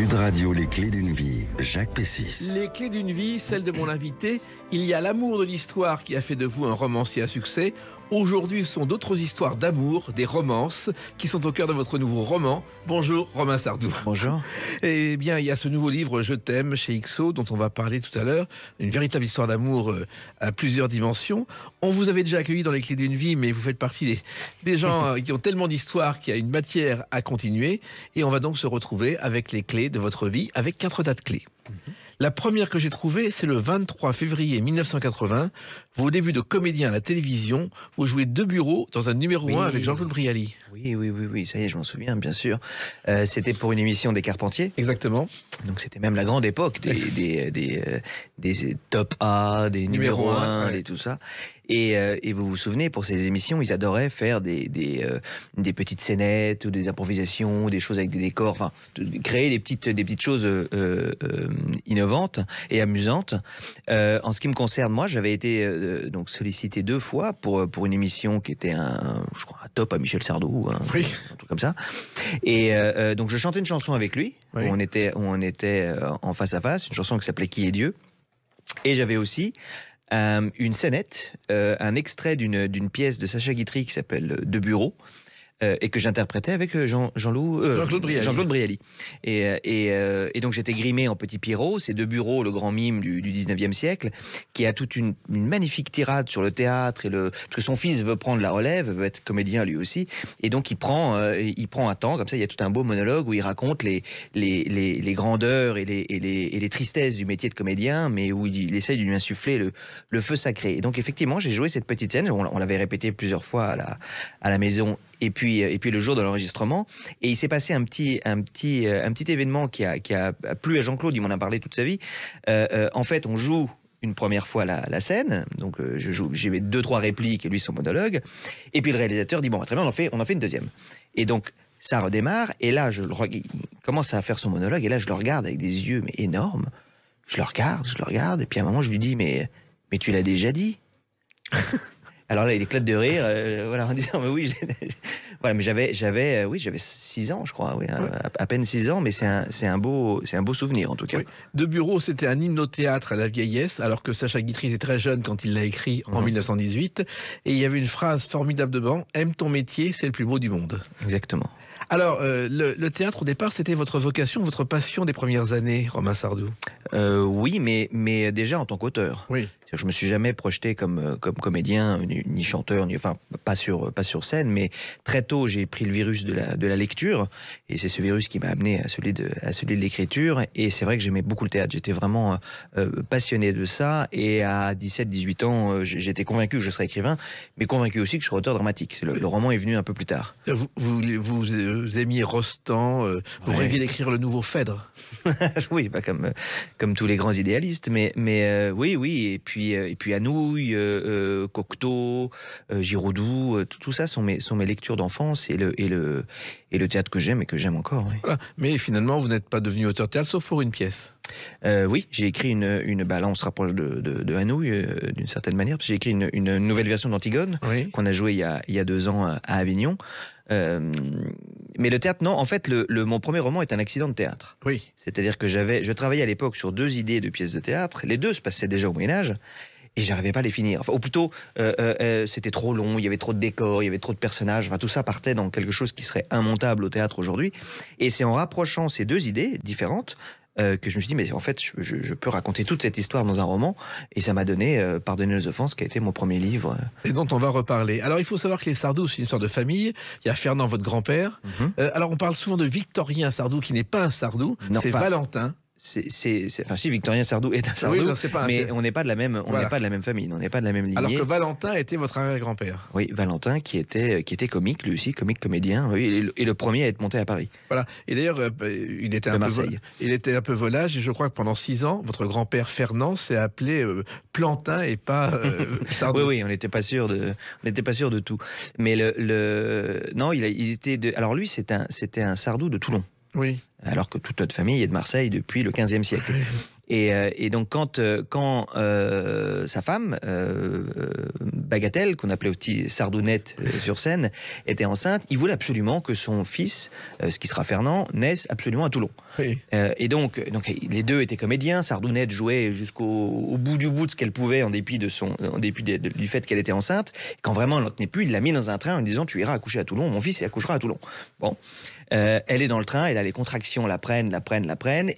Sud Radio, les clés d'une vie, Jacques Pessis. Les clés d'une vie, celle de mon invité. Il y a l'amour de l'histoire qui a fait de vous un romancier à succès. Aujourd'hui, ce sont d'autres histoires d'amour, des romances, qui sont au cœur de votre nouveau roman. Bonjour, Romain Sardou. Bonjour. Eh bien, il y a ce nouveau livre, Je t'aime, chez XO, dont on va parler tout à l'heure. Une véritable histoire d'amour à plusieurs dimensions. On vous avait déjà accueilli dans les clés d'une vie, mais vous faites partie des gens qui ont tellement d'histoires qu'il y a une matière à continuer. Et on va donc se retrouver avec les clés de votre vie, avec 4 dates clés. La première que j'ai trouvée, c'est le 23 février 1980. Vos débuts de comédien à la télévision, vous jouez 2 bureaux dans un numéro 1 avec Jean-Claude Brialy. Oui, ça y est, je m'en souviens, bien sûr. C'était pour une émission des Carpentiers. Exactement. Donc c'était même la grande époque des top A, des numéros 1, ouais. et tout ça. Et vous vous souvenez, pour ces émissions, ils adoraient faire des petites scénettes, ou des improvisations, des choses avec des décors, enfin, créer des petites choses innovantes et amusantes. En ce qui me concerne, moi, j'avais été donc sollicité 2 fois pour une émission qui était je crois, un top à Michel Sardou, un truc comme ça. Et donc je chantais une chanson avec lui, oui. où on était en face à face, une chanson qui s'appelait Qui est Dieu. Et j'avais aussi une scénette, un extrait d'une pièce de Sacha Guitry qui s'appelle De Bureau, et que j'interprétais avec Jean-Claude Brialy. Et donc j'étais grimé en petit Pierrot, c'est De Bureau, le grand mime du 19e siècle, qui a toute une magnifique tirade sur le théâtre, parce que son fils veut prendre la relève, veut être comédien lui aussi, et donc il prend un temps, comme ça il y a tout un beau monologue où il raconte les grandeurs et les tristesses du métier de comédien, mais où il essaye de lui insuffler le feu sacré. Et donc effectivement j'ai joué cette petite scène, on l'avait répété plusieurs fois à la maison. Et puis le jour de l'enregistrement, et il s'est passé un petit événement qui a plu à Jean-Claude, il m'en a parlé toute sa vie. En fait, on joue une première fois la scène, donc j'ai 2-3 répliques et lui son monologue, et puis le réalisateur dit bon, très bien, on en fait une deuxième. Et donc ça redémarre, et là il commence à faire son monologue, et là je le regarde avec des yeux mais énormes. Je le regarde, et puis à un moment je lui dis mais tu l'as déjà dit. Alors là, il éclate de rire, voilà, en disant, mais oui, voilà, mais j'avais 6 ans, je crois, oui, à peine 6 ans, mais c'est un beau souvenir, en tout cas. Oui. De Bureau, c'était un hymne au théâtre à la vieillesse, alors que Sacha Guitry était très jeune quand il l'a écrit en 1918. Et il y avait une phrase formidable dedans, « Aime ton métier, c'est le plus beau du monde ». Exactement. Alors, le théâtre, au départ, c'était votre vocation, votre passion des premières années, Romain Sardou. Oui, mais déjà en tant qu'auteur. Oui. Je me suis jamais projeté comme comédien, ni chanteur, enfin pas sur scène, mais très tôt j'ai pris le virus de la lecture, et c'est ce virus qui m'a amené à celui de l'écriture. Et c'est vrai que j'aimais beaucoup le théâtre, j'étais vraiment passionné de ça, et à 17-18 ans j'étais convaincu que je serais écrivain, mais convaincu aussi que je serais auteur dramatique. Le roman est venu un peu plus tard. Vous aimiez Rostand, vous rêviez d'écrire le nouveau Phèdre. Oui, pas comme tous les grands idéalistes, mais oui, et puis Anouilh, Cocteau, Giraudoux, tout ça sont mes lectures d'enfance, et le théâtre que j'aime et que j'aime encore. Oui. Voilà. Mais finalement, vous n'êtes pas devenu auteur de théâtre, sauf pour une pièce. Oui, j'ai écrit là on se rapproche de Anouilh d'une certaine manière, parce que j'ai écrit une nouvelle version d'Antigone, oui, qu'on a jouée il y a 2 ans à Avignon. Mais le théâtre, non. En fait, mon premier roman est un accident de théâtre. Oui. C'est-à-dire que je travaillais à l'époque sur 2 idées de pièces de théâtre. Les 2 se passaient déjà au Moyen-Âge, et j'arrivais pas à les finir. Enfin, ou plutôt, c'était trop long, il y avait trop de décors, il y avait trop de personnages. Enfin, tout ça partait dans quelque chose qui serait immontable au théâtre aujourd'hui. Et c'est en rapprochant ces 2 idées différentes que je me suis dit, mais en fait, je peux raconter toute cette histoire dans un roman. Et ça m'a donné Pardonnez nos offenses, qui a été mon premier livre. Et dont on va reparler. Alors, il faut savoir que les Sardou, c'est une histoire de famille. Il y a Fernand, votre grand-père. Alors, on parle souvent de Victorien Sardou, qui n'est pas un Sardou, c'est Valentin. Enfin, si Victorien Sardou est un Sardou, oui, non, mais on n'est pas de la même, on n'est pas de la même famille, on n'est pas de la même lignée. Alors que Valentin était votre arrière-grand-père. Oui, Valentin qui était comique, lui aussi, comédien, oui, et le premier à être monté à Paris. Voilà. Et d'ailleurs, il était un peu volage, et je crois que pendant 6 ans, votre grand-père Fernand s'est appelé Plantin et pas Sardou. Oui, on n'était pas sûr de tout. Mais non, il était alors lui, c'était un Sardou de Toulon. Oui. Alors que toute notre famille est de Marseille depuis le XVe siècle. Et donc quand sa femme, Bagatelle, qu'on appelait aussi Sardounette sur scène, était enceinte, il voulait absolument que son fils, ce qui sera Fernand, naisse absolument à Toulon. Oui. Et donc les deux étaient comédiens. Sardounette jouait jusqu'au bout du bout de ce qu'elle pouvait, en dépit du fait qu'elle était enceinte. Quand vraiment elle n'en tenait plus, il l'a mis dans un train en lui disant: tu iras accoucher à Toulon, mon fils il accouchera à Toulon. Bon. Elle est dans le train, et là les contractions la prennent,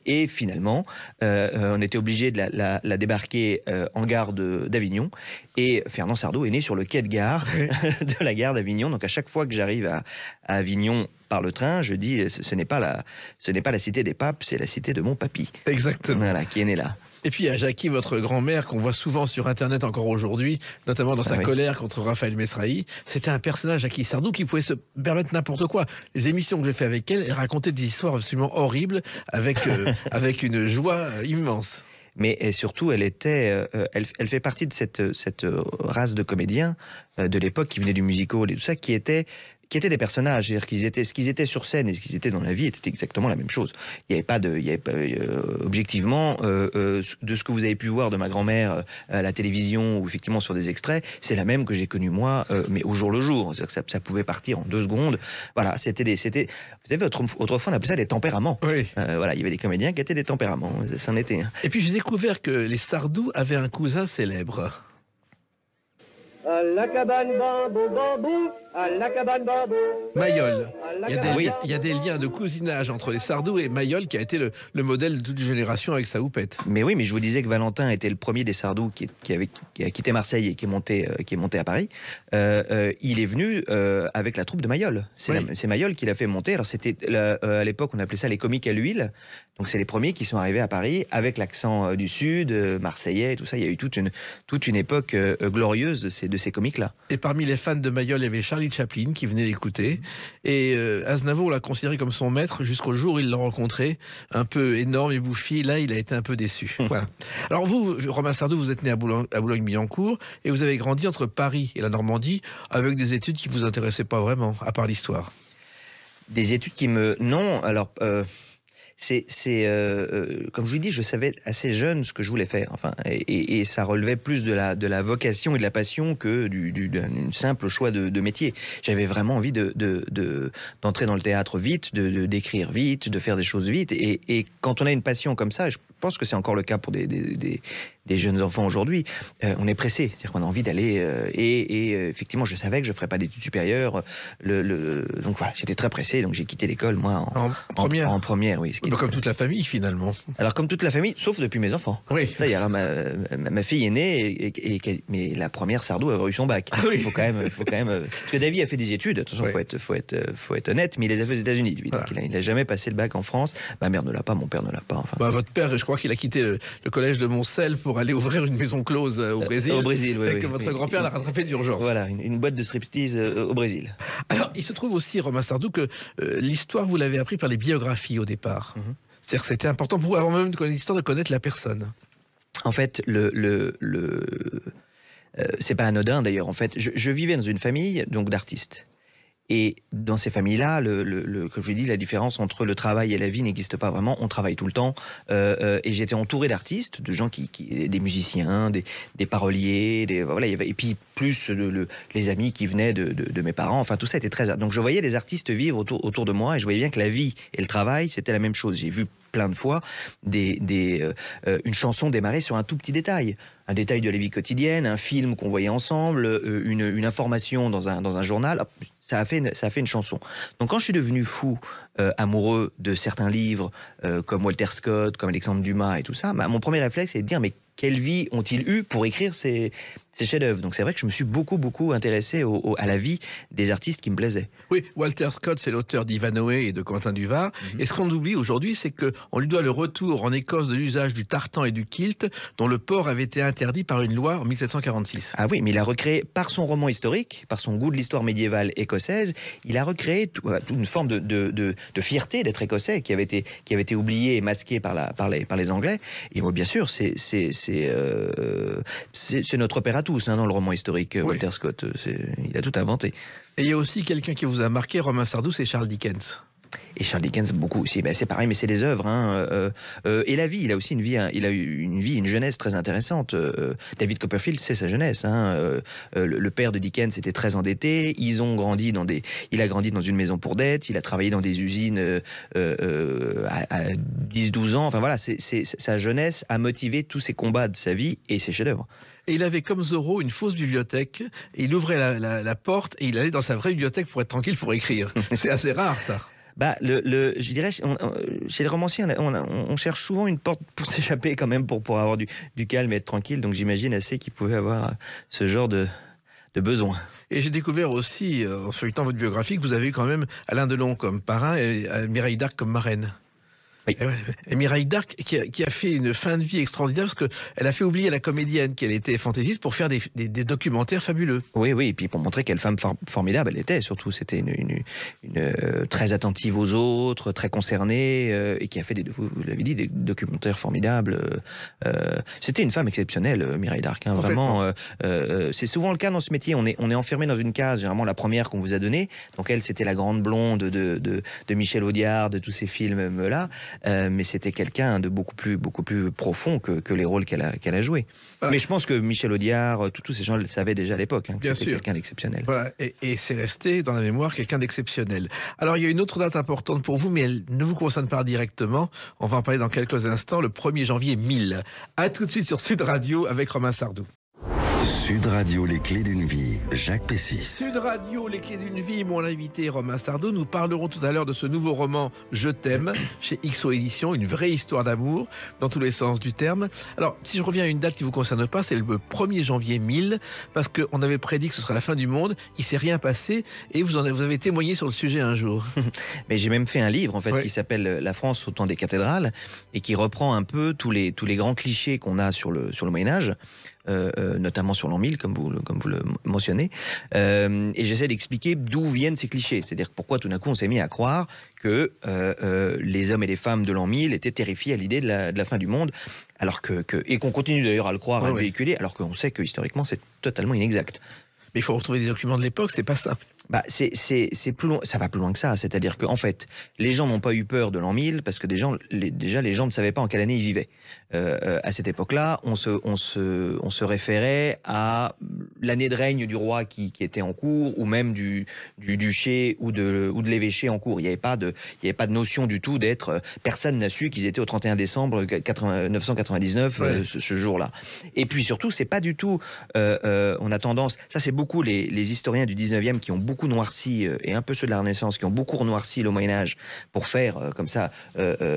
et finalement on était obligé de la débarquer en gare d'Avignon, et Fernand Sardou est né sur le quai de gare de la gare d'Avignon. Donc à chaque fois que j'arrive à Avignon par le train, je dis ce n'est pas la cité des papes, c'est la cité de mon papy. Exactement. Voilà, qui est né là. Et puis il y a Jackie, votre grand-mère, qu'on voit souvent sur Internet encore aujourd'hui, notamment dans sa colère contre Raphaël Mesrahi. C'était un personnage, Jackie Sardou, qui pouvait se permettre n'importe quoi. Les émissions que j'ai fait avec elle, elle racontait des histoires absolument horribles avec une joie immense. Mais surtout, elle fait partie de cette race de comédiens de l'époque qui venaient du musical et tout ça, qui étaient des personnages. C'est-à-dire ce qu'ils étaient sur scène et ce qu'ils étaient dans la vie était exactement la même chose. Il n'y avait pas objectivement, de ce que vous avez pu voir de ma grand-mère à la télévision ou effectivement sur des extraits, c'est la même que j'ai connue moi, mais au jour le jour. C'est-à-dire que ça pouvait partir en 2 secondes. Voilà, vous savez, autrefois on appelait ça des tempéraments. Oui. Voilà, il y avait des comédiens qui étaient des tempéraments. C'en était un. Et puis j'ai découvert que les Sardou avaient un cousin célèbre. À la cabane bambou, bambou, à la cabane bambou. Mayol. Il cabane. y a des liens de cousinage entre les Sardou et Mayol, qui a été le modèle de toute une génération avec sa houppette. Mais oui, mais je vous disais que Valentin était le premier des Sardou qui a quitté Marseille et qui est monté à Paris. Il est venu avec la troupe de Mayol. C'est Mayol qui l'a fait monter. Alors c'était à l'époque, on appelait ça les comiques à l'huile. Donc c'est les premiers qui sont arrivés à Paris avec l'accent du Sud, marseillais et tout ça. Il y a eu toute une époque glorieuse de ces comiques-là. Et parmi les fans de Mayol, il y avait Charlie Chaplin qui venait l'écouter. Et Aznavour l'a considéré comme son maître jusqu'au jour où il l'a rencontré, un peu énorme et bouffi. Là, il a été un peu déçu. Voilà. Alors vous, Romain Sardou, vous êtes né à Boulogne-Billancourt et vous avez grandi entre Paris et la Normandie avec des études qui vous intéressaient pas vraiment, à part l'histoire. Des études qui me... Non, alors... comme je vous dis, je savais assez jeune ce que je voulais faire. Enfin, et ça relevait plus de la vocation et de la passion que d'un simple choix de métier. J'avais vraiment envie d'entrer dans le théâtre vite, d'écrire vite, de faire des choses vite. Et quand on a une passion comme ça, je pense que c'est encore le cas pour des jeunes enfants aujourd'hui, on est pressé, c'est-à-dire qu'on a envie d'aller effectivement je savais que je ferais pas d'études supérieures, donc voilà, j'étais très pressé, donc j'ai quitté l'école moi en première, oui. Comme toute la famille finalement. Alors comme toute la famille, sauf depuis mes enfants. Oui. Ça y est, alors ma fille est née mais la première Sardou a eu son bac. Ah oui. Il faut quand même parce que David a fait des études, attention, faut être honnête, mais il les a fait aux États-Unis lui, donc il a jamais passé le bac en France. Ma mère ne l'a pas, mon père ne l'a pas. Enfin, votre père, je crois qu'il a quitté le collège de Montcel pour aller ouvrir une maison close au Brésil. Au Brésil, oui. Et que votre grand-père l'a rattrapé d'urgence. Voilà, une boîte de striptease au Brésil. Alors, il se trouve aussi, Romain Sardou, que l'histoire, vous l'avez appris par les biographies au départ. C'est-à-dire que c'était important pour vous, avant même de connaître l'histoire, de connaître la personne. En fait, c'est pas anodin d'ailleurs. En fait, je vivais dans une famille donc d'artistes. Et dans ces familles-là, comme je l'ai dit, la différence entre le travail et la vie n'existe pas vraiment. On travaille tout le temps. Et j'étais entouré d'artistes, de gens des musiciens, des paroliers, voilà. Et puis plus les amis qui venaient de mes parents. Enfin, tout ça était très... Donc je voyais des artistes vivre autour de moi et je voyais bien que la vie et le travail, c'était la même chose. J'ai vu plein de fois une chanson démarrer sur un tout petit détail. Un détail de la vie quotidienne, un film qu'on voyait ensemble, une information dans un journal, hop, ça a fait une chanson. Donc quand je suis devenu fou, amoureux de certains livres, comme Walter Scott, comme Alexandre Dumas et tout ça, mon premier réflexe est de dire mais quelle vie ont-ils eu pour écrire ces chefs-d'œuvre? Donc c'est vrai que je me suis beaucoup intéressé à la vie des artistes qui me plaisaient. Oui, Walter Scott, c'est l'auteur d'Ivanhoé et de Quentin Duvar. Et ce qu'on oublie aujourd'hui, c'est qu'on lui doit le retour en Écosse de l'usage du tartan et du kilt, dont le port avait été interdit par une loi en 1746. Ah oui, mais il a recréé, par son roman historique, par son goût de l'histoire médiévale écossaise, il a recréé une forme de fierté d'être écossais qui avait été oubliée et masquée par les Anglais. Et moi, bien sûr, c'est notre père à tous, dans le roman historique, Walter Scott. Il a tout inventé. Et il y a aussi quelqu'un qui vous a marqué, Romain Sardou, c'est Charles Dickens. Et Charles Dickens, beaucoup aussi. Ben, c'est pareil, mais c'est des œuvres. Hein. Et la vie, il a aussi il a eu une jeunesse très intéressante. David Copperfield, c'est sa jeunesse. Hein. Le père de Dickens était très endetté. Il a grandi dans une maison pour dettes. Il a travaillé dans des usines à 10-12 ans. Enfin voilà, sa jeunesse a motivé tous ses combats de sa vie et ses chefs-d'œuvre. Et il avait comme Zorro une fausse bibliothèque. Et il ouvrait la porte et il allait dans sa vraie bibliothèque pour être tranquille pour écrire. C'est assez rare, ça. Bah, je dirais, chez les romanciers, on cherche souvent une porte pour s'échapper quand même, pour avoir du calme et être tranquille. Donc j'imagine assez qu'ils pouvaient avoir ce genre de besoin. Et j'ai découvert aussi, en feuilletant votre biographie, que vous avez eu quand même Alain Delon comme parrain et Mireille d'Arc comme marraine. Oui. Et Mireille d'Arc qui a fait une fin de vie extraordinaire parce qu'elle a fait oublier à la comédienne qu'elle était fantaisiste pour faire des documentaires fabuleux. Oui, et puis pour montrer quelle femme formidable elle était. Surtout, c'était une très attentive aux autres, très concernée, et qui a fait, vous l'avez dit, des documentaires formidables. C'était une femme exceptionnelle, Mireille d'Arc. Hein, vraiment, c'est souvent le cas dans ce métier. On est enfermé dans une case, généralement la première qu'on vous a donnée. Donc elle, c'était la grande blonde de Michel Audiard, de tous ces films-là. Mais c'était quelqu'un de beaucoup plus profond que les rôles qu'elle a joués. Voilà. Mais je pense que Michel Audiard, tous ces gens le savaient déjà à l'époque, hein, que c'était quelqu'un d'exceptionnel. Voilà, et c'est resté dans la mémoire quelqu'un d'exceptionnel. Alors il y a une autre date importante pour vous, mais elle ne vous concerne pas directement. On va en parler dans quelques instants, le 1er janvier 1000. À tout de suite sur Sud Radio avec Romain Sardou. Sud Radio, les clés d'une vie, Jacques Pessis. Sud Radio, les clés d'une vie, mon invité Romain Sardou. Nous parlerons tout à l'heure de ce nouveau roman Je t'aime, chez XO Éditions, une vraie histoire d'amour, dans tous les sens du terme. Alors, si je reviens à une date qui ne vous concerne pas, c'est le 1er janvier 1000, parce qu'on avait prédit que ce serait la fin du monde, il ne s'est rien passé, et vous avez témoigné sur le sujet un jour. Mais j'ai même fait un livre, en fait, qui s'appelle La France au temps des cathédrales, et qui reprend un peu tous les grands clichés qu'on a sur le Moyen-Âge, notamment sur l'an 1000, comme vous le mentionnez, et j'essaie d'expliquer d'où viennent ces clichés, c'est-à-dire pourquoi tout d'un coup on s'est mis à croire que les hommes et les femmes de l'an 1000 étaient terrifiés à l'idée de la fin du monde, alors et qu'on continue d'ailleurs à le croire, à le véhiculer, alors qu'on sait que historiquement c'est totalement inexact. Mais il faut retrouver des documents de l'époque, c'est pas ça. Bah, c'est plus loin, ça va plus loin que ça. C'est-à-dire qu'en fait, les gens n'ont pas eu peur de l'an 1000 parce que déjà les gens ne savaient pas en quelle année ils vivaient. À cette époque-là, on se référait à l'année de règne du roi qui était en cours, ou même du duché ou de l'évêché en cours. Il n'y avait pas de notion du tout d'être. Personne n'a su qu'ils étaient au 31 décembre 999 ce jour-là. Et puis surtout, c'est pas du tout. On a tendance. Ça, c'est beaucoup les historiens du 19e qui ont beaucoup noirci, et un peu ceux de la Renaissance, qui ont beaucoup noirci le Moyen-Âge pour faire, comme ça,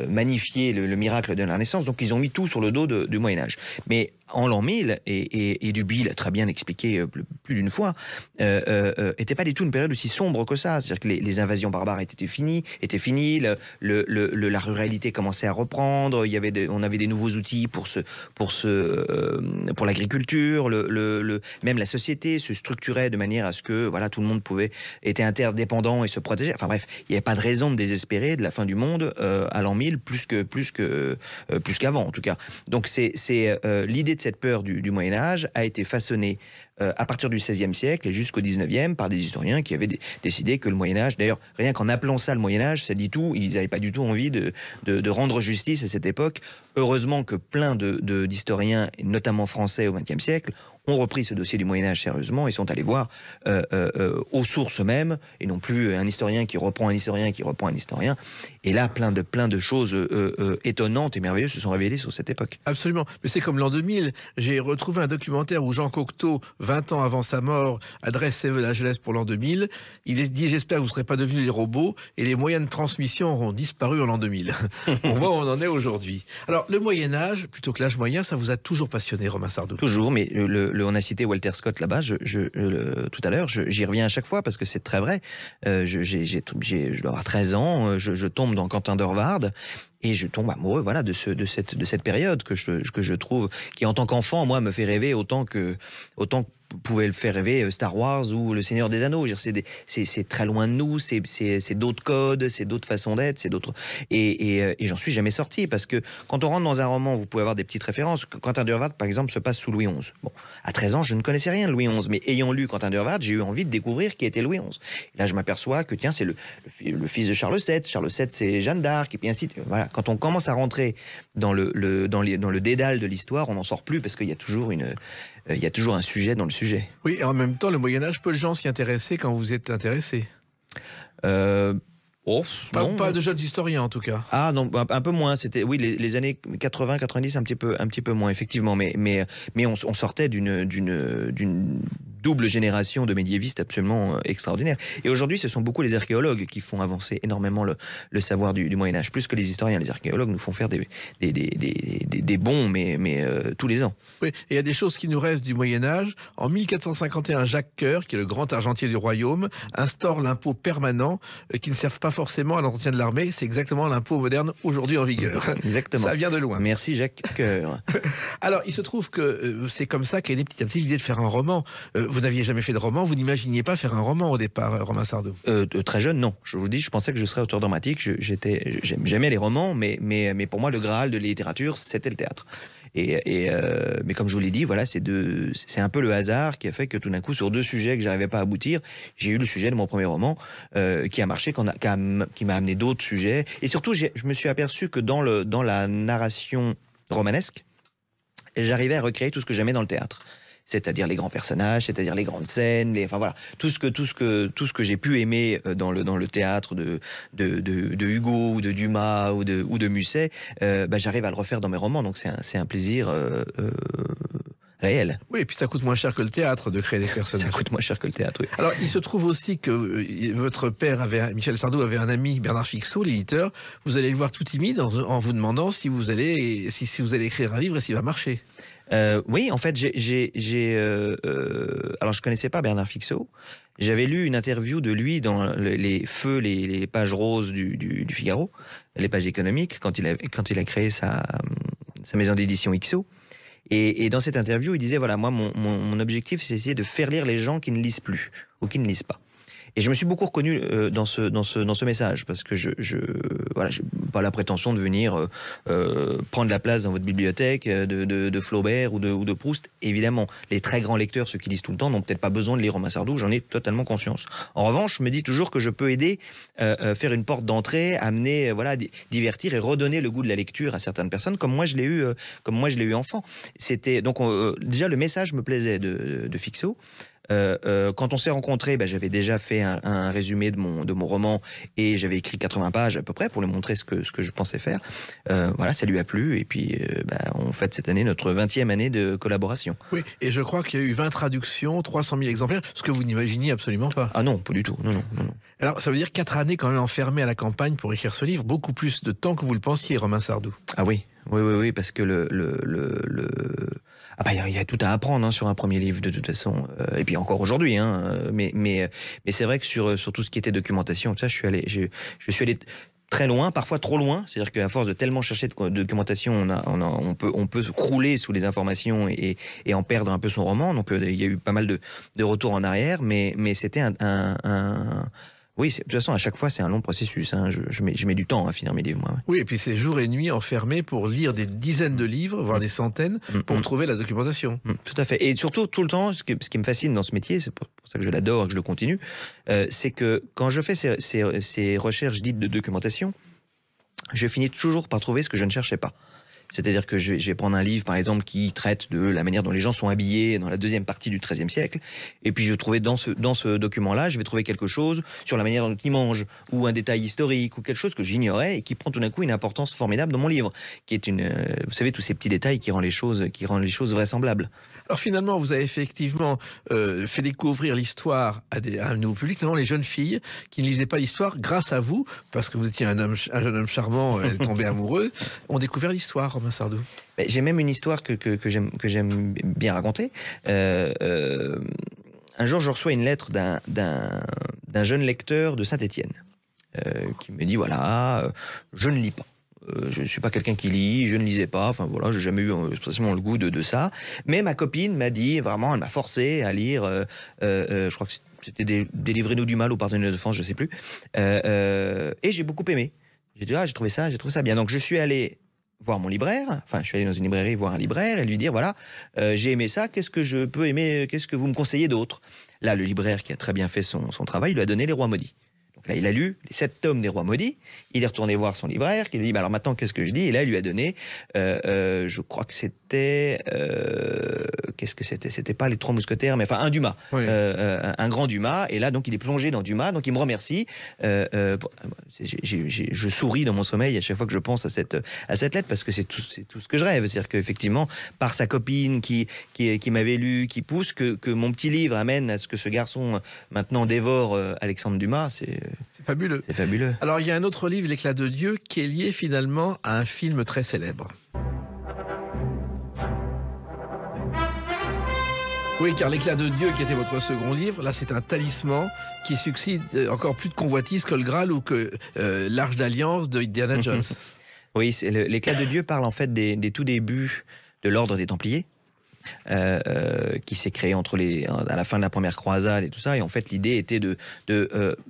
magnifier le miracle de la Renaissance. Donc, ils ont mis tout sur le dos du Moyen-Âge. Mais en l'an 1000, et Duby l'a très bien expliqué plus d'une fois, n'était pas du tout une période aussi sombre que ça. C'est-à-dire que les invasions barbares étaient finies, la ruralité commençait à reprendre, on avait des nouveaux outils pour l'agriculture, même la société se structurait de manière à ce que tout le monde était interdépendant et se protégeait. Enfin bref, il n'y avait pas de raison de désespérer de la fin du monde à l'an 1000, plus qu'avant en tout cas. Donc c'est l'idée de cette peur du Moyen-Âge a été façonnée à partir du XVIe siècle et jusqu'au XIXe par des historiens qui avaient décidé que le Moyen-Âge, d'ailleurs rien qu'en appelant ça le Moyen-Âge, ça dit tout, ils n'avaient pas du tout envie de rendre justice à cette époque. Heureusement que plein d'historiens, notamment français au XXe siècle, ont repris ce dossier du Moyen-Âge sérieusement et sont allés voir aux sources mêmes, et non plus un historien qui reprend un historien qui reprend un historien. Et là, plein de choses étonnantes et merveilleuses se sont révélées sur cette époque. Absolument. Mais c'est comme l'an 2000. J'ai retrouvé un documentaire où Jean Cocteau, 20 ans avant sa mort, adresse ses vœux à la jeunesse pour l'an 2000. Il est dit « J'espère que vous ne serez pas devenus des robots et les moyens de transmission auront disparu en l'an 2000. » On voit où on en est aujourd'hui. Alors, le Moyen-Âge, plutôt que l'âge moyen, ça vous a toujours passionné, Romain Sardou? Toujours, mais on a cité Walter Scott là-bas, tout à l'heure, j'y reviens à chaque fois parce que c'est très vrai. Je dois avoir 13 ans, je tombe dans Quentin d'Orvard et je tombe amoureux de cette période que je trouve, qui en tant qu'enfant, moi, me fait rêver autant pouvait le faire rêver Star Wars ou Le Seigneur des Anneaux. Je veux dire, c'est très loin de nous, c'est d'autres codes, c'est d'autres façons d'être, c'est d'autres... Et j'en suis jamais sorti, parce que quand on rentre dans un roman, vous pouvez avoir des petites références. Quentin Durward, par exemple, se passe sous Louis XI. Bon, à 13 ans, je ne connaissais rien de Louis XI, mais ayant lu Quentin Durward, j'ai eu envie de découvrir qui était Louis XI. Et là, je m'aperçois que, tiens, c'est le fils de Charles VII. Charles VII, c'est Jeanne d'Arc, et puis ainsi de suite. Voilà. Quand on commence à rentrer dans le dédale de l'histoire, on n'en sort plus, parce qu'il y a toujours un sujet dans le sujet. Oui, et en même temps, le Moyen-Âge, peu de gens s'y intéressaient quand vous êtes intéressé. Pas de jeunes historiens, en tout cas. Ah non, un peu moins. C'était, oui, les années 80, 90, un petit peu moins, effectivement. Mais on sortait d'une double génération de médiévistes absolument extraordinaire. Et aujourd'hui, ce sont beaucoup les archéologues qui font avancer énormément le savoir du Moyen-Âge, plus que les historiens. Les archéologues nous font faire des bons, mais tous les ans. Oui, et il y a des choses qui nous restent du Moyen-Âge. En 1451, Jacques Coeur, qui est le grand argentier du royaume, instaure l'impôt permanent qui ne sert pas forcément à l'entretien de l'armée. C'est exactement l'impôt moderne aujourd'hui en vigueur. Exactement. Ça vient de loin. Merci Jacques Coeur. Alors, il se trouve que c'est comme ça qu'est née petit à petit l'idée de faire un roman. Vous n'aviez jamais fait de roman, vous n'imaginiez pas faire un roman au départ, Romain Sardou? Très jeune, non. Je vous dis, je pensais que je serais auteur dramatique. J'aimais les romans, mais pour moi, le Graal de la littérature, c'était le théâtre. Mais comme je vous l'ai dit, voilà, c'est un peu le hasard qui a fait que tout d'un coup, sur deux sujets que j'arrivais pas à aboutir, j'ai eu le sujet de mon premier roman qui a marché, qui m'a amené d'autres sujets. Et surtout, je me suis aperçu que dans la narration romanesque, j'arrivais à recréer tout ce que j'aimais dans le théâtre. C'est-à-dire les grands personnages, c'est-à-dire les grandes scènes, enfin voilà, tout ce que j'ai pu aimer dans le théâtre de Hugo ou de Dumas ou de Musset, j'arrive à le refaire dans mes romans, donc c'est un plaisir réel. Oui, et puis ça coûte moins cher que le théâtre de créer des personnages. Ça coûte moins cher que le théâtre, oui. Alors, il se trouve aussi que votre père, Michel Sardou, avait un ami, Bernard Fixot, l'éditeur. Vous allez le voir tout timide en vous demandant si vous allez écrire un livre et s'il va marcher. Oui, en fait, alors je connaissais pas Bernard Fixot. J'avais lu une interview de lui dans les pages roses du Figaro, les pages économiques, quand il a créé sa maison d'édition XO. Et dans cette interview, il disait, voilà, moi, mon objectif, c'est essayer de faire lire les gens qui ne lisent plus ou qui ne lisent pas. Et je me suis beaucoup reconnu dans ce message, parce que j'ai pas la prétention de venir prendre la place dans votre bibliothèque de Flaubert ou de Proust. Évidemment, les très grands lecteurs, ceux qui lisent tout le temps, n'ont peut-être pas besoin de lire Romain Sardou, j'en ai totalement conscience. En revanche, je me dis toujours que je peux aider, faire une porte d'entrée, amener, divertir et redonner le goût de la lecture à certaines personnes, comme moi je l'ai eu enfant. C'était donc déjà le message me plaisait de Fixot. Quand on s'est rencontrés, j'avais déjà fait un résumé de mon roman et j'avais écrit 80 pages à peu près pour lui montrer ce que je pensais faire. Voilà, ça lui a plu et puis on fête cette année notre 20e année de collaboration. Oui, et je crois qu'il y a eu 20 traductions, 300 000 exemplaires, ce que vous n'imaginiez absolument pas. Ah non, pas du tout. Non. Alors, ça veut dire 4 années quand même enfermé à la campagne pour écrire ce livre, beaucoup plus de temps que vous le pensiez, Romain Sardou. Ah oui, parce que il y a tout à apprendre sur un premier livre de toute façon, et puis encore aujourd'hui. Mais c'est vrai que sur tout ce qui était documentation, tout ça, je suis allé très loin, parfois trop loin. C'est-à-dire qu'à force de tellement chercher de documentation, on peut se crouler sous les informations et en perdre un peu son roman. Donc il y a eu pas mal de retours en arrière, mais c'était oui, de toute façon, à chaque fois, c'est un long processus. Je mets du temps à finir mes livres, moi. Ouais. Oui, et puis c'est jour et nuit enfermé pour lire des dizaines de livres, voire des centaines, pour trouver la documentation. Tout à fait. Et surtout, tout le temps, ce qui me fascine dans ce métier, c'est pour ça que je l'adore et que je le continue, c'est que quand je fais ces recherches dites de documentation, je finis toujours par trouver ce que je ne cherchais pas. C'est-à-dire que je vais prendre un livre, par exemple, qui traite de la manière dont les gens sont habillés dans la deuxième partie du XIIIe siècle. Et puis, je vais trouver dans ce document-là, je vais trouver quelque chose sur la manière dont ils mangent, ou un détail historique, ou quelque chose que j'ignorais et qui prend tout d'un coup une importance formidable dans mon livre, qui est vous savez, tous ces petits détails qui rendent les choses vraisemblables. Alors, finalement, vous avez effectivement fait découvrir l'histoire à un nouveau public, notamment les jeunes filles qui ne lisaient pas l'histoire grâce à vous, parce que vous étiez un jeune homme charmant, elles tombaient amoureuses, ont découvert l'histoire. Romain Sardou. J'ai même une histoire que j'aime bien raconter. Un jour, je reçois une lettre d'un jeune lecteur de Saint-Étienne qui me dit, voilà, je ne lis pas. je ne suis pas quelqu'un qui lit, je ne lisais pas, enfin voilà, j'ai jamais eu spécialement le goût de ça. Mais ma copine m'a dit, vraiment, elle m'a forcé à lire, je crois que c'était Délivrez-nous du mal ou Pardonnez nos offenses, je ne sais plus. Et j'ai beaucoup aimé. J'ai dit, j'ai trouvé ça bien. Donc je suis allé voir mon libraire, enfin je suis allé dans une librairie voir un libraire et lui dire, voilà, j'ai aimé ça, qu'est-ce que je peux aimer, qu'est-ce que vous me conseillez d'autre? Là, le libraire qui a très bien fait son travail, il lui a donné Les Rois maudits. Là, il a lu les 7 tomes des Rois maudits. Il est retourné voir son libraire qui lui dit alors maintenant qu'est-ce que je dis? Et là il lui a donné je crois que c'était qu'est-ce que c'était? C'était pas les 3 mousquetaires mais enfin un Dumas, oui. Un grand Dumas. Et là donc il est plongé dans Dumas, donc il me remercie. Je souris dans mon sommeil à chaque fois que je pense à cette lettre parce que c'est tout ce que je rêve. C'est-à-dire qu'effectivement par sa copine qui m'avait lu, qui pousse que mon petit livre amène à ce que ce garçon maintenant dévore Alexandre Dumas, c'est fabuleux. C'est fabuleux. Alors, il y a un autre livre, L'éclat de Dieu, qui est lié finalement à un film très célèbre. Oui, car L'éclat de Dieu, qui était votre second livre, là, c'est un talisman qui succède encore plus de convoitise que le Graal ou que l'Arche d'Alliance de Indiana Jones. Oui, L'éclat de Dieu parle en fait des tout débuts de l'ordre des Templiers. Qui s'est créé à la fin de la première croisade et tout ça. Et en fait, l'idée était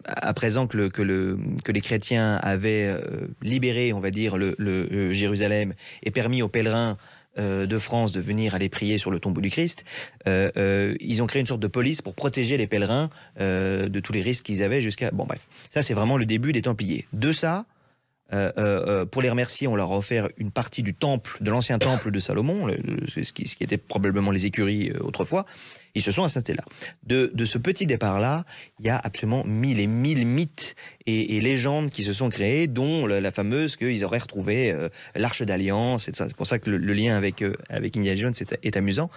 à présent que les chrétiens avaient libéré, on va dire, le Jérusalem et permis aux pèlerins de France de venir aller prier sur le tombeau du Christ, ils ont créé une sorte de police pour protéger les pèlerins de tous les risques qu'ils avaient jusqu'à... Bon, bref. Ça, c'est vraiment le début des Templiers. De ça... pour les remercier, on leur a offert une partie du temple, de l'ancien temple de Salomon, ce qui était probablement les écuries autrefois. Ils se sont installés là. De ce petit départ-là, il y a absolument 1000 et 1000 mythes et légendes qui se sont créées, dont la fameuse qu'ils auraient retrouvé l'Arche d'Alliance. C'est pour ça que le lien avec Indiana Jones est amusant.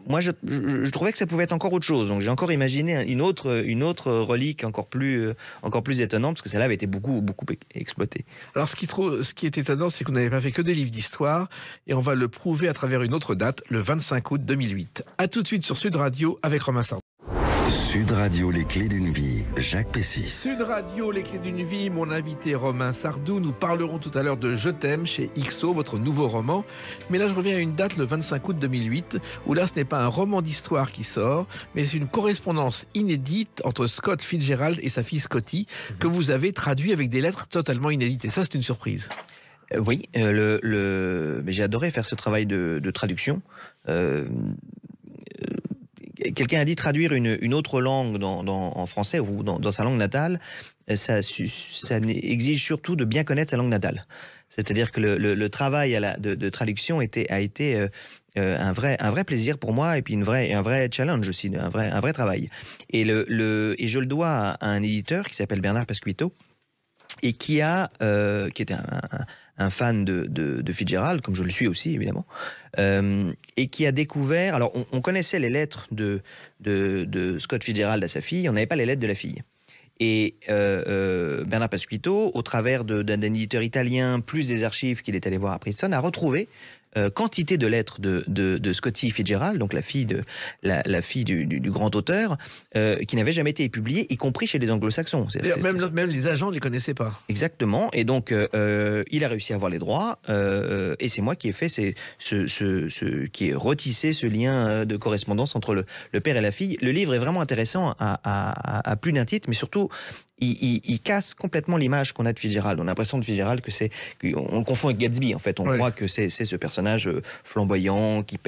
Moi, je trouvais que ça pouvait être encore autre chose. Donc, j'ai encore imaginé une autre relique encore plus étonnante, parce que celle-là avait été beaucoup exploitée. Alors, ce qui est étonnant, c'est qu'on n'avait pas fait que des livres d'histoire, et on va le prouver à travers une autre date, le 25 août 2008. A tout de suite sur Sud Radio avec Romain Sardou. Sud Radio, les clés d'une vie, Jacques Pessis. Sud Radio, les clés d'une vie, mon invité Romain Sardou. Nous parlerons tout à l'heure de Je t'aime chez XO, votre nouveau roman. Mais là, je reviens à une date, le 25 août 2008, où là, ce n'est pas un roman d'histoire qui sort, mais c'est une correspondance inédite entre Scott Fitzgerald et sa fille Scotty, que vous avez traduit avec des lettres totalement inédites. Et ça, c'est une surprise. Oui, mais j'ai adoré faire ce travail de traduction. Quelqu'un a dit traduire une autre langue en français ou dans sa langue natale, ça exige surtout de bien connaître sa langue natale. C'est-à-dire que le travail de traduction a été un vrai plaisir pour moi et puis un vrai challenge aussi, un vrai travail. Et je le dois à un éditeur qui s'appelle Bernard Pasquito et qui était un fan de Fitzgerald, comme je le suis aussi évidemment, et qui a découvert... Alors on connaissait les lettres de Scott Fitzgerald à sa fille, on n'avait pas les lettres de la fille. Et Bernard Pasquito, au travers d'un éditeur italien, plus des archives qu'il est allé voir à Princeton, a retrouvé quantité de lettres de Scotty Fitzgerald, donc la fille du grand auteur, qui n'avaient jamais été publiées, y compris chez les anglo-saxons. Même les agents ne les connaissaient pas. Exactement. Et donc, il a réussi à avoir les droits, et c'est moi qui ai fait qui ai retissé ce lien de correspondance entre le père et la fille. Le livre est vraiment intéressant à plus d'un titre, mais surtout, il casse complètement l'image qu'on a de Fitzgerald. On a l'impression de Fitzgerald qu'on le confond avec Gatsby, en fait. On croit que c'est ce personnage flamboyant qui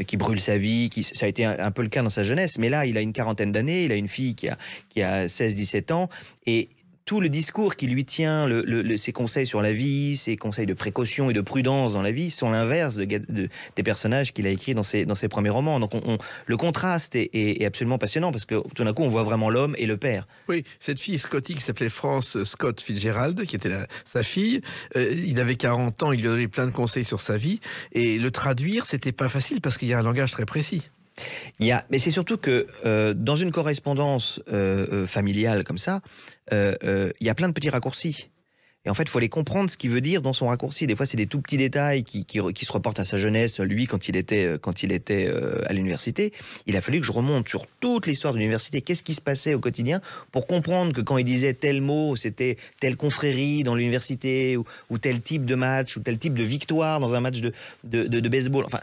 qui brûle sa vie, ça a été un peu le cas dans sa jeunesse, mais là il a une quarantaine d'années, il a une fille qui a 16-17 ans, et tout le discours qui lui tient, ses conseils sur la vie, ses conseils de précaution et de prudence dans la vie sont l'inverse des personnages qu'il a écrits dans ses premiers romans. Donc le contraste est absolument passionnant, parce que tout d'un coup on voit vraiment l'homme et le père. Oui, cette fille Scotty qui s'appelait France Scott Fitzgerald, qui était sa fille, il avait 40 ans, il lui a donné plein de conseils sur sa vie, et le traduire c'était pas facile parce qu'il y a un langage très précis. Mais c'est surtout que dans une correspondance familiale comme ça, il y a plein de petits raccourcis. Et en fait, il faut aller comprendre ce qu'il veut dire dans son raccourci. Des fois, c'est des tout petits détails qui se reportent à sa jeunesse, lui, quand il était à l'université. Il a fallu que je remonte sur toute l'histoire de l'université. Qu'est-ce qui se passait au quotidien pour comprendre que quand il disait tel mot, c'était telle confrérie dans l'université ou tel type de match ou tel type de victoire dans un match de baseball. Enfin,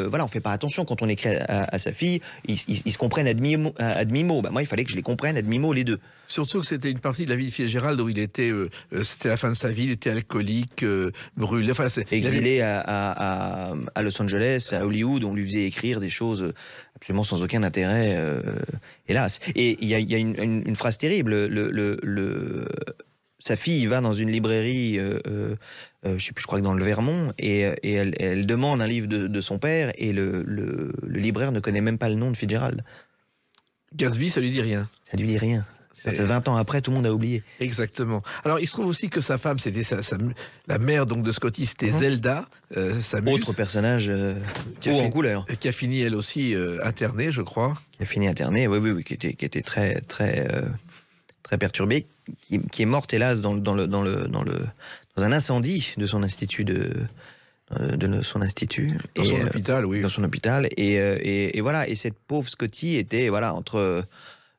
voilà, on fait pas attention quand on écrit à sa fille. Ils se comprennent à demi-mot. Bah, moi, il fallait que je les comprenne à demi-mot les deux. Surtout que c'était une partie de la vie de Fitzgerald où il était, c'était la fin de sa vie, il était alcoolique, brûlé. Enfin, exilé à Los Angeles, à Hollywood, on lui faisait écrire des choses absolument sans aucun intérêt, hélas. Et il y a une phrase terrible. Sa fille va dans une librairie, je sais plus, je crois que dans le Vermont, et elle demande un livre de son père, et le libraire ne connaît même pas le nom de Fitzgerald. Gatsby, ça lui dit rien. Ça lui dit rien. 20 ans après, tout le monde a oublié. Exactement. Alors, il se trouve aussi que sa femme, c'était la mère donc de Scotty, c'était Zelda, sa muse. Autre personnage en couleur. Qui a fini, elle aussi, internée, je crois. Qui a fini internée, oui, qui était très, très, très perturbée, qui est morte, hélas, dans un incendie de son institut dans son hôpital, oui. Dans son hôpital. Et voilà. Et cette pauvre Scotty était, voilà, entre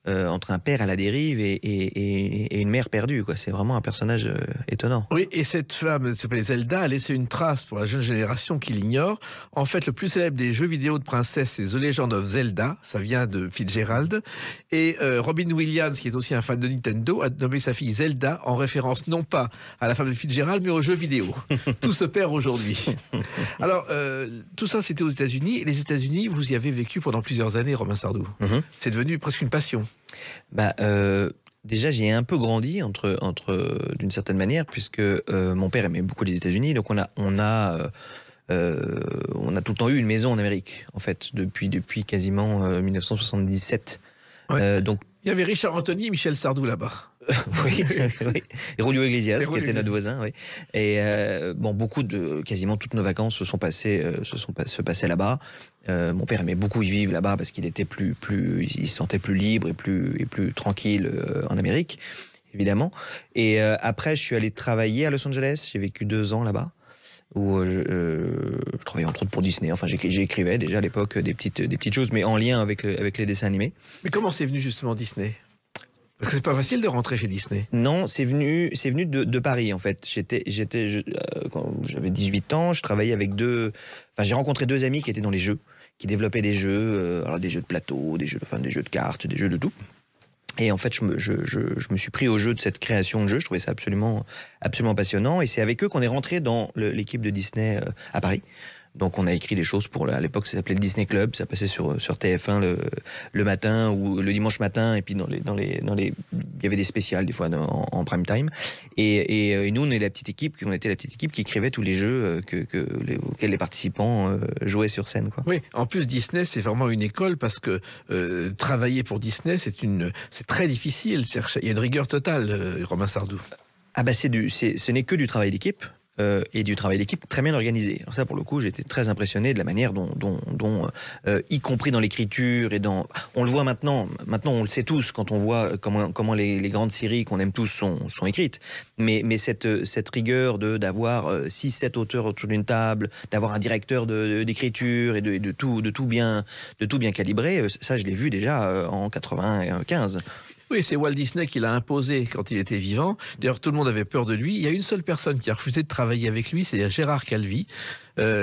un père à la dérive et une mère perdue, quoi. C'est vraiment un personnage étonnant. Oui, et cette femme, s'appelle Zelda, a laissé une trace pour la jeune génération qui l'ignore. En fait, le plus célèbre des jeux vidéo de princesse, c'est The Legend of Zelda. Ça vient de Fitzgerald. Et Robin Williams, qui est aussi un fan de Nintendo, a nommé sa fille Zelda en référence non pas à la femme de Fitzgerald, mais aux jeux vidéo. Tout se perd aujourd'hui. Alors, tout ça, c'était aux États-Unis. Et les États-Unis, vous y avez vécu pendant plusieurs années, Romain Sardou. C'est devenu presque une passion. Déjà, j'y ai un peu grandi d'une certaine manière, puisque mon père aimait beaucoup les États-Unis, donc on a tout le temps eu une maison en Amérique, en fait, depuis quasiment 1977. Ouais. Donc il y avait Richard Anthony et Michel Sardou là-bas. Oui. Et Julio Iglesias, qui était notre voisin, oui. Et quasiment toutes nos vacances se passaient là-bas. Mon père aimait beaucoup y vivre là-bas parce qu'il était il se sentait plus libre et plus tranquille en Amérique, évidemment. Et après, je suis allé travailler à Los Angeles. J'ai vécu 2 ans là-bas, où je travaillais entre autres pour Disney. Enfin, j'écrivais déjà à l'époque des petites choses, mais en lien avec les dessins animés. Mais comment c'est venu justement Disney ? Parce que c'est pas facile de rentrer chez Disney. Non, c'est venu de Paris, en fait. Quand j'avais 18 ans, je travaillais avec j'ai rencontré 2 amis qui étaient dans les jeux, qui développaient des jeux, alors des jeux de plateau, des jeux de cartes, des jeux de tout. Et en fait, je me suis pris au jeu de cette création de jeu. Je trouvais ça absolument passionnant. Et c'est avec eux qu'on est rentré dans l'équipe de Disney à Paris. Donc on a écrit des choses à l'époque, ça s'appelait le Disney Club, ça passait sur TF1 le matin ou le dimanche matin, et puis il y avait des spéciales des fois en prime time. Et nous, on était la petite équipe qui écrivait tous les jeux auxquels les participants jouaient sur scène, quoi. Oui, en plus Disney, c'est vraiment une école parce que travailler pour Disney, c'est très difficile. Il y a une rigueur totale, Romain Sardou. Ce n'est que du travail d'équipe. Et du travail d'équipe très bien organisé. Alors ça, pour le coup, j'étais très impressionné de la manière dont y compris dans l'écriture et on le voit maintenant on le sait tous quand on voit comment les grandes séries qu'on aime tous sont écrites. Mais cette rigueur d'avoir 6-7 auteurs autour d'une table, d'avoir un directeur d'écriture et de tout bien calibrer, ça je l'ai vu déjà en 95. Oui, c'est Walt Disney qui l'a imposé quand il était vivant. D'ailleurs, tout le monde avait peur de lui. Il y a une seule personne qui a refusé de travailler avec lui, c'est Gérard Calvi,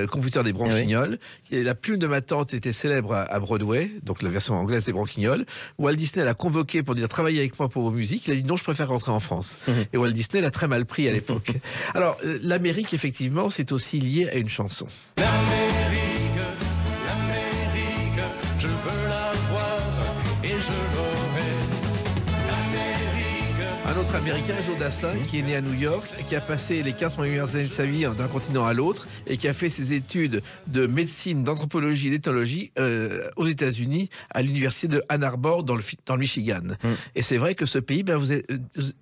compositeur des Branquignoles. Oui. La plume de ma tante était célèbre à Broadway, donc la version anglaise des Branquignoles. Walt Disney l'a convoqué pour dire « travaillez avec moi pour vos musiques ». Il a dit « non, je préfère rentrer en France ». Et Walt Disney l'a très mal pris à l'époque. Alors, l'Amérique, effectivement, c'est aussi lié à une chanson. L'Amérique, je veux la voir et je l'aurai. Un autre Américain, Joe Dassin, qui est né à New York, qui a passé les 4 meilleures années de sa vie d'un continent à l'autre et qui a fait ses études de médecine, d'anthropologie et d'ethnologie aux États-Unis, à l'université de Ann Arbor, dans le Michigan. Et c'est vrai que ce pays,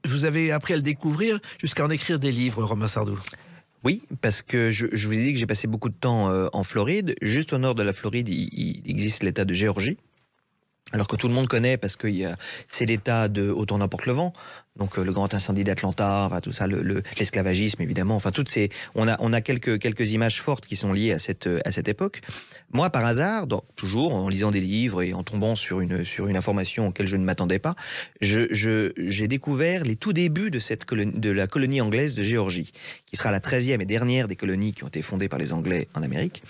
vous avez appris à le découvrir jusqu'à en écrire des livres, Romain Sardou. Oui, parce que je vous ai dit que j'ai passé beaucoup de temps en Floride. Juste au nord de la Floride, il existe l'État de Géorgie. alors que tout le monde connaît parce que c'est l'état de Autant n'emporte le vent, donc le grand incendie d'Atlanta, enfin, tout ça, l'esclavagisme évidemment, enfin toutes ces, on a quelques images fortes qui sont liées à cette époque. Moi, par hasard, toujours en lisant des livres et en tombant sur une information auquel je ne m'attendais pas, j'ai découvert les tout débuts de la colonie anglaise de Géorgie, qui sera la 13e et dernière des colonies qui ont été fondées par les Anglais en Amérique.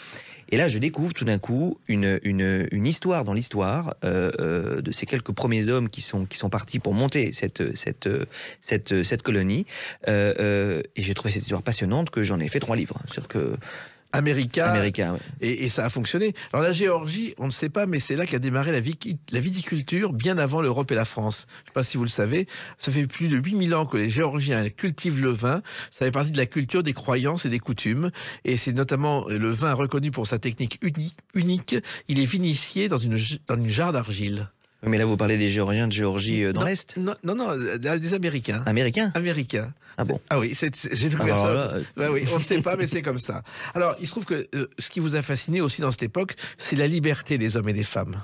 Et là, je découvre tout d'un coup une histoire dans l'histoire de ces quelques premiers hommes qui sont partis pour monter cette colonie. Et j'ai trouvé cette histoire passionnante que j'en ai fait 3 livres. C'est-à-dire que Américain, ouais. et ça a fonctionné. Alors la Géorgie, on ne sait pas, mais c'est là qu'a démarré la viticulture bien avant l'Europe et la France. Je ne sais pas si vous le savez, ça fait plus de 8000 ans que les Géorgiens cultivent le vin. Ça fait partie de la culture, des croyances et des coutumes. Et c'est notamment le vin reconnu pour sa technique unique. Il est vinifié dans une jarre d'argile. Mais là, vous parlez des Géorgiens de Géorgie dans l'Est ? Non, des Américains. Américains ? Ah bon ? Ah oui, j'ai trouvé ça. Bah oui, on ne sait pas, mais c'est comme ça. Alors, il se trouve que ce qui vous a fasciné aussi dans cette époque, c'est la liberté des hommes et des femmes.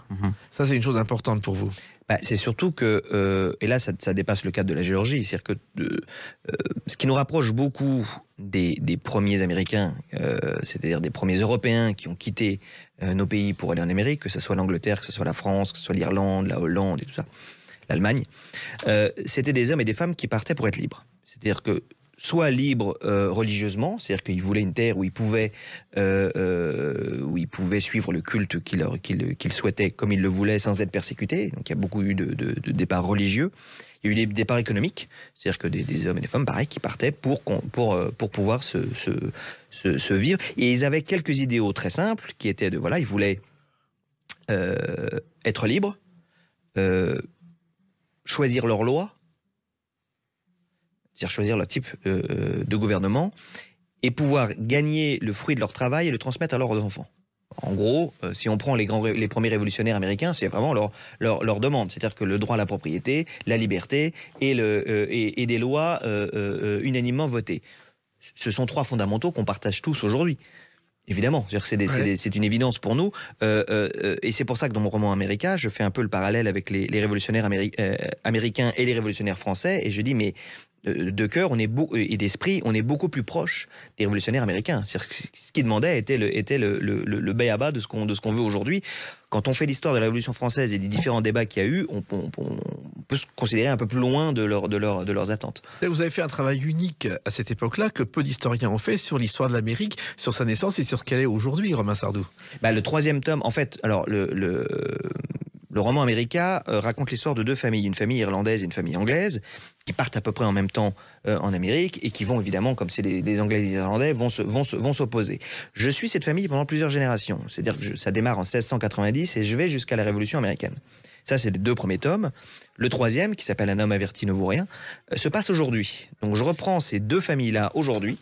Ça, c'est une chose importante pour vous. C'est surtout que, et là ça dépasse le cadre de la Géorgie, c'est-à-dire que ce qui nous rapproche beaucoup des premiers Américains, c'est-à-dire des premiers Européens qui ont quitté nos pays pour aller en Amérique, que ce soit l'Angleterre, que ce soit la France, que ce soit l'Irlande, la Hollande et tout ça, l'Allemagne, c'était des hommes et des femmes qui partaient pour être libres. C'est-à-dire que soit libres religieusement, c'est-à-dire qu'ils voulaient une terre où ils pouvaient suivre le culte qu'ils souhaitaient comme ils le voulaient sans être persécutés. Donc il y a beaucoup eu de départs religieux. Il y a eu des départs économiques, c'est-à-dire que des hommes et des femmes, pareil, qui partaient pour pouvoir se vivre. Et ils avaient quelques idéaux très simples qui étaient ils voulaient être libres, choisir leur loi, c'est-à-dire choisir leur type de gouvernement, et pouvoir gagner le fruit de leur travail et le transmettre à leurs enfants. En gros, si on prend les premiers révolutionnaires américains, c'est vraiment leur demande. C'est-à-dire que le droit à la propriété, la liberté et des lois unanimement votées. Ce sont 3 fondamentaux qu'on partage tous aujourd'hui. Évidemment, c'est une évidence pour nous. Et c'est pour ça que dans mon roman America, je fais un peu le parallèle avec les révolutionnaires américains et les révolutionnaires français. Et je dis, mais de cœur et d'esprit, on est beaucoup plus proche des révolutionnaires américains. C'est-à-dire que ce qu'ils demandaient était le b.a.-ba de ce qu'on veut aujourd'hui. Quand on fait l'histoire de la Révolution française et des différents débats qu'il y a eu, on peut se considérer un peu plus loin de leurs attentes. Vous avez fait un travail unique à cette époque-là que peu d'historiens ont fait sur l'histoire de l'Amérique, sur sa naissance et sur ce qu'elle est aujourd'hui, Romain Sardou. Le 3e tome, en fait, alors le roman America raconte l'histoire de 2 familles, une famille irlandaise et une famille anglaise, qui partent à peu près en même temps en Amérique et qui vont évidemment, comme c'est des Anglais et des Irlandais, vont s'opposer. Je suis cette famille pendant plusieurs générations, c'est-à-dire que ça démarre en 1690 et je vais jusqu'à la Révolution américaine. Ça, c'est les 2 premiers tomes. Le 3e, qui s'appelle Un homme averti ne vaut rien, se passe aujourd'hui. Donc je reprends ces 2 familles-là aujourd'hui,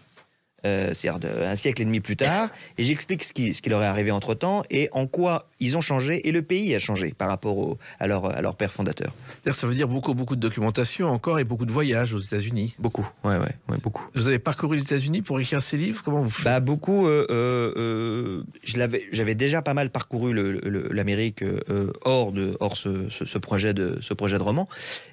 c'est-à-dire un siècle et demi plus tard, et j'explique ce qui leur est arrivé entre-temps et en quoi ils ont changé et le pays a changé par rapport à leur père fondateur. Ça veut dire beaucoup de documentation encore et beaucoup de voyages aux États-Unis. Beaucoup, ouais, beaucoup. Vous avez parcouru les États-Unis pour écrire ces livres? Comment vous faites? Beaucoup. J'avais déjà pas mal parcouru l'Amérique hors ce projet de roman.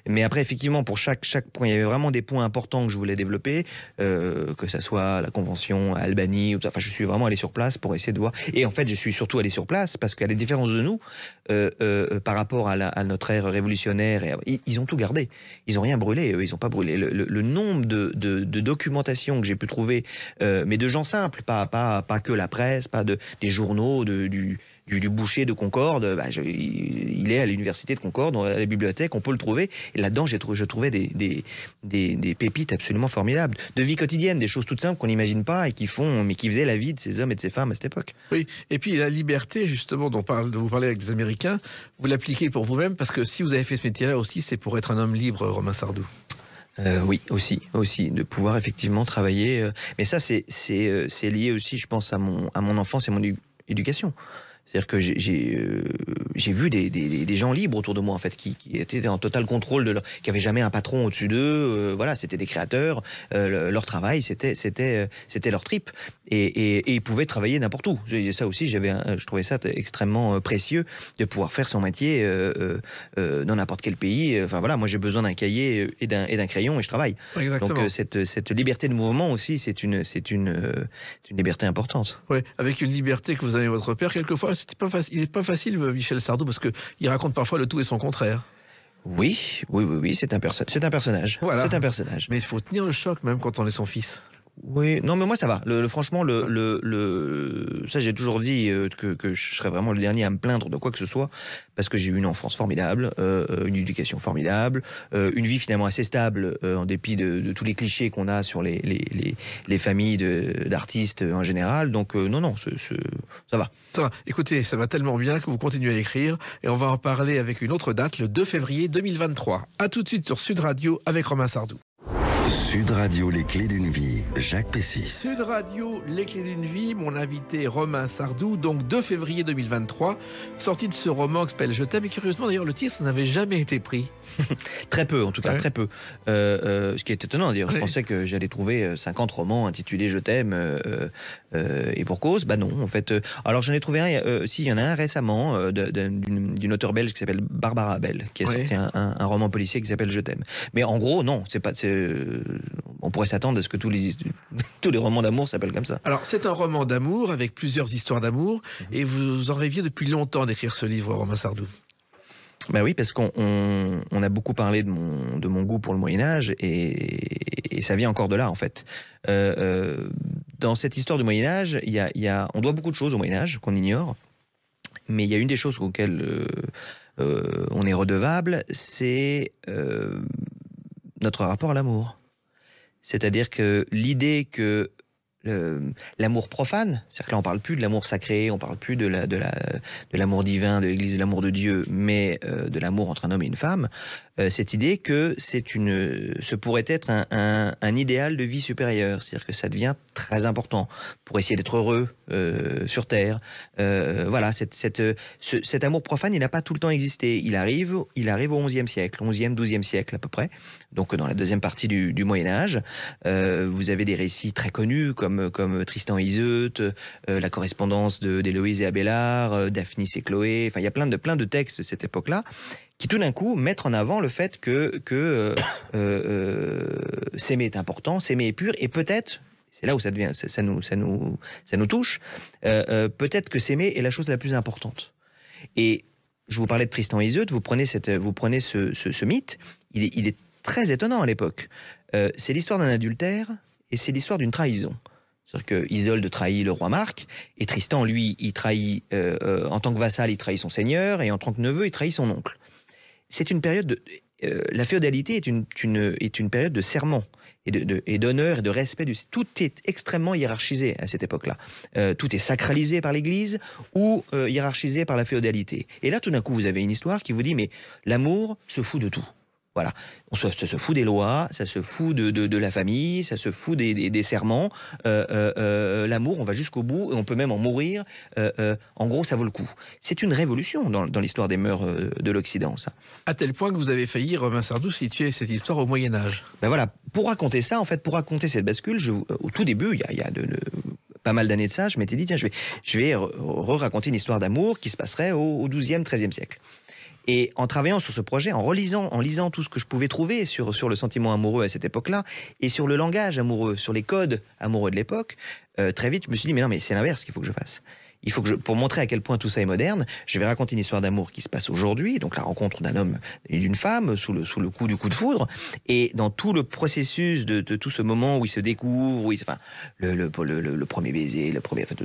Mais après, effectivement, pour chaque point, il y avait vraiment des points importants que je voulais développer, que ça soit la Convention à Albany, enfin, je suis vraiment allé sur place pour essayer de voir. Et en fait, je suis surtout allé sur place parce qu'à la différence de nous, par rapport à notre ère révolutionnaire, ils ont tout gardé. Ils n'ont rien brûlé. Ils n'ont pas brûlé. Le nombre de documentation que j'ai pu trouver, mais de gens simples, pas que la presse, pas des journaux, du boucher de Concorde, il est à l'université de Concorde, à la bibliothèque, on peut le trouver. Et là-dedans, je trouvais des pépites absolument formidables. De vie quotidienne, des choses toutes simples qu'on n'imagine pas et qui faisaient la vie de ces hommes et de ces femmes à cette époque. Oui, et puis la liberté, justement, dont vous parlez avec les Américains, vous l'appliquez pour vous-même, parce que si vous avez fait ce métier-là aussi, c'est pour être un homme libre, Romain Sardou. Oui, aussi, de pouvoir effectivement travailler. Mais ça, c'est lié aussi, je pense, à mon enfance et mon éducation. C'est-à-dire que j'ai vu des gens libres autour de moi, en fait, qui étaient en total contrôle qui n'avaient jamais un patron au-dessus d'eux. Voilà, c'était des créateurs. Leur travail, c'était leur trip. Et ils pouvaient travailler n'importe où. Ça aussi, je trouvais ça extrêmement précieux de pouvoir faire son métier dans n'importe quel pays. Enfin voilà, moi j'ai besoin d'un cahier et d'un crayon et je travaille. Exactement. Donc cette liberté de mouvement aussi, c'est une liberté importante. Ouais, avec une liberté que vous avez votre père, quelquefois, il n'est pas facile, Michel Sardou, parce qu'il raconte parfois le tout et son contraire. Oui, c'est un personnage. Voilà. C'est un personnage. Mais il faut tenir le choc même quand on est son fils. Oui, non, mais moi ça va. Franchement, ça j'ai toujours dit que je serais vraiment le dernier à me plaindre de quoi que ce soit, parce que j'ai eu une enfance formidable, une éducation formidable, une vie finalement assez stable, en dépit de tous les clichés qu'on a sur les familles d'artistes en général. Donc non, ça va. Ça va. Écoutez, ça va tellement bien que vous continuez à écrire, et on va en parler avec une autre date, le 2 février 2023. A tout de suite sur Sud Radio avec Romain Sardou. Sud Radio, les clés d'une vie, Jacques Pessis. Sud Radio, les clés d'une vie, mon invité Romain Sardou, donc 2 février 2023, sorti de ce roman qui s'appelle Je t'aime, et curieusement d'ailleurs le titre n'avait jamais été pris. Très peu, en tout cas, Ouais. très peu. Ce qui est étonnant, d'ailleurs. Je Ouais. pensais que j'allais trouver 50 romans intitulés Je t'aime, et pour cause. Bah non, en fait. Alors j'en ai trouvé un, il y en a un récemment, d'une auteure belge qui s'appelle Barbara Abel, qui a Ouais. sorti un roman policier qui s'appelle Je t'aime. Mais en gros, non, on pourrait s'attendre à ce que tous les romans d'amour s'appellent comme ça. Alors c'est un roman d'amour avec plusieurs histoires d'amour, et vous en rêviez depuis longtemps d'écrire ce livre, Romain Sardou. Ben oui, parce qu'on a beaucoup parlé de mon goût pour le Moyen-Âge, et ça vient encore de là, en fait. Dans cette histoire du Moyen-Âge, on doit beaucoup de choses au Moyen-Âge qu'on ignore, mais il y a une des choses auxquelles on est redevable, c'est notre rapport à l'amour. C'est-à-dire que l'idée que l'amour profane, c'est-à-dire que là on parle plus de l'amour sacré, on parle plus de l'amour divin, de l'Église, de l'amour de Dieu, mais de l'amour entre un homme et une femme, cette idée que ce pourrait être un idéal de vie supérieure, c'est-à-dire que ça devient très important pour essayer d'être heureux sur Terre. Voilà, cet amour profane, il n'a pas tout le temps existé. Il arrive au XIe siècle, 11e, 12e siècle à peu près, donc dans la deuxième partie du Moyen-Âge. Vous avez des récits très connus comme Tristan et Iseut, la correspondance d'Héloïse et Abélard, Daphnis et Chloé. Enfin, il y a plein de textes de cette époque-là qui tout d'un coup mettent en avant le fait que s'aimer est important, s'aimer est pur, et peut-être, c'est là où ça nous touche, peut-être que s'aimer est la chose la plus importante. Et je vous parlais de Tristan et Iseut, vous prenez ce mythe, il est très étonnant à l'époque. C'est l'histoire d'un adultère et c'est l'histoire d'une trahison. C'est-à-dire que Isolde trahit le roi Marc, et Tristan, lui, il trahit, en tant que vassal, il trahit son seigneur, et en tant que neveu, il trahit son oncle. C'est une période la féodalité est une période de serment et d'honneur et de respect. Tout est extrêmement hiérarchisé à cette époque-là. Tout est sacralisé par l'Église ou hiérarchisé par la féodalité. Et là, tout d'un coup, vous avez une histoire qui vous dit, mais l'amour se fout de tout. Voilà, ça se fout des lois, ça se fout de la famille, ça se fout des serments. L'amour, on va jusqu'au bout et on peut même en mourir. En gros, ça vaut le coup. C'est une révolution dans l'histoire des mœurs de l'Occident, ça. À tel point que vous avez failli, Romain Sardou, situer cette histoire au Moyen-Âge. Ben voilà, pour raconter ça, en fait, pour raconter cette bascule, au tout début, il y a pas mal d'années de ça, je m'étais dit, tiens, je vais raconter une histoire d'amour qui se passerait au XIIe, XIIIe siècle. Et en travaillant sur ce projet, en lisant tout ce que je pouvais trouver sur le sentiment amoureux à cette époque-là, et sur le langage amoureux, sur les codes amoureux de l'époque, très vite, je me suis dit, mais non, mais c'est l'inverse qu'il faut que je fasse. Il faut que pour montrer à quel point tout ça est moderne, je vais raconter une histoire d'amour qui se passe aujourd'hui, donc la rencontre d'un homme et d'une femme sous le coup du coup de foudre, et dans tout le processus de tout ce moment où ils se découvrent, le premier baiser,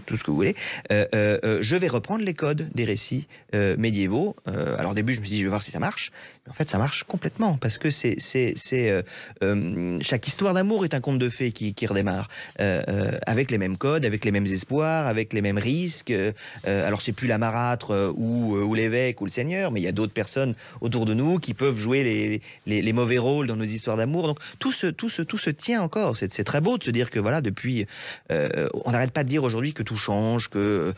tout ce que vous voulez, je vais reprendre les codes des récits médiévaux. Alors au début, je me suis dit, je vais voir si ça marche. Mais en fait, ça marche complètement, parce que chaque histoire d'amour est un conte de fées qui redémarre, avec les mêmes codes, avec les mêmes espoirs, avec les mêmes risques, alors c'est plus la marâtre ou l'évêque ou le seigneur, mais il y a d'autres personnes autour de nous qui peuvent jouer les mauvais rôles dans nos histoires d'amour. Donc tout se tient encore. C'est très beau de se dire que voilà, depuis, on n'arrête pas de dire aujourd'hui que tout change, que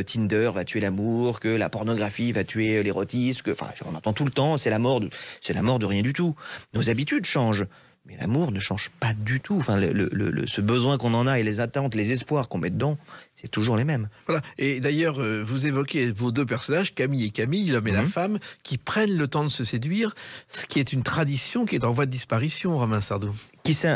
Tinder va tuer l'amour, que la pornographie va tuer l'érotisme, enfin on entend tout le temps, c'est la mort de rien du tout. Nos habitudes changent. Mais l'amour ne change pas du tout. Enfin, ce besoin qu'on en a et les attentes, les espoirs qu'on met dedans, c'est toujours les mêmes. Voilà. Et d'ailleurs, vous évoquez vos deux personnages, Camille et Camille, l'homme et la femme, qui prennent le temps de se séduire, ce qui est une tradition qui est en voie de disparition, Romain Sardou.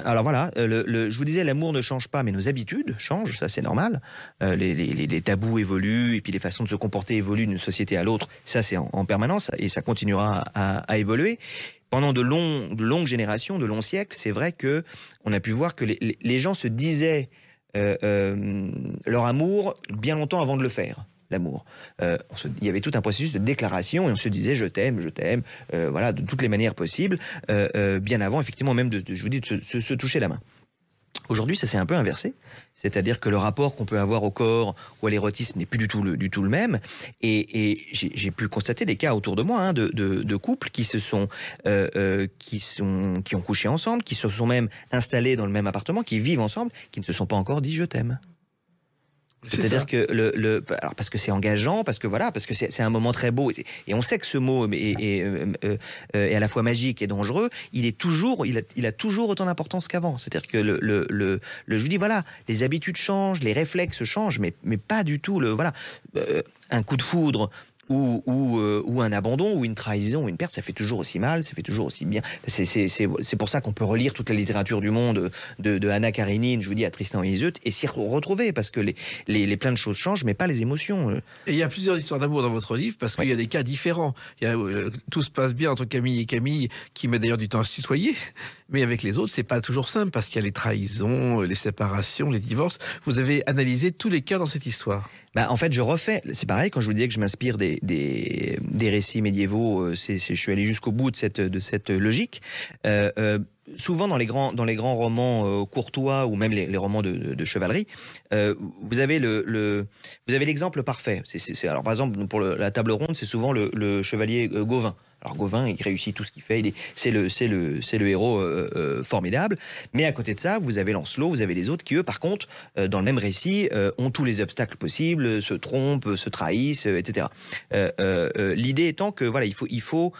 Alors voilà, je vous disais, l'amour ne change pas, mais nos habitudes changent, ça c'est normal. Les tabous évoluent, et puis les façons de se comporter évoluent d'une société à l'autre. Ça c'est en permanence, et ça continuera à évoluer. Pendant de longues générations, de longs siècles, c'est vrai que on a pu voir que les gens se disaient leur amour bien longtemps avant de le faire. L'amour. Il y avait tout un processus de déclaration et on se disait je t'aime, voilà, de toutes les manières possibles, bien avant effectivement même de se toucher la main. Aujourd'hui, ça s'est un peu inversé, c'est-à-dire que le rapport qu'on peut avoir au corps ou à l'érotisme n'est plus du tout le même. Et j'ai pu constater des cas autour de moi de couples qui ont couché ensemble, qui se sont même installés dans le même appartement, qui vivent ensemble, qui ne se sont pas encore dit je t'aime. C'est-à-dire que alors parce que c'est engageant, parce que c'est un moment très beau, et on sait que ce mot est à la fois magique et dangereux. Il a toujours autant d'importance qu'avant. C'est-à-dire que je vous dis voilà, les habitudes changent, les réflexes changent, mais pas du tout un coup de foudre. Ou un abandon, ou une trahison, ou une perte, ça fait toujours aussi mal, ça fait toujours aussi bien. C'est pour ça qu'on peut relire toute la littérature du monde, de Anna Karénine, je vous dis, à Tristan et Iseult, et s'y retrouver, parce que les plein de choses changent, mais pas les émotions. Et il y a plusieurs histoires d'amour dans votre livre, parce qu'il y a des cas différents. Tout se passe bien entre Camille et Camille, qui met d'ailleurs du temps à se tutoyer, mais avec les autres, c'est pas toujours simple, parce qu'il y a les trahisons, les séparations, les divorces. Vous avez analysé tous les cas dans cette histoire. En fait, c'est pareil, quand je vous disais que je m'inspire des récits médiévaux, je suis allé jusqu'au bout de cette logique. Souvent dans les grands romans courtois ou même les romans de chevalerie, vous avez l'exemple parfait. Alors par exemple pour la table ronde, c'est souvent le chevalier Gauvin. Alors Gauvin, il réussit tout ce qu'il fait, c'est le héros formidable. Mais à côté de ça, vous avez Lancelot, vous avez les autres qui, eux, par contre, dans le même récit, ont tous les obstacles possibles, se trompent, se trahissent, etc. L'idée étant que voilà, il faut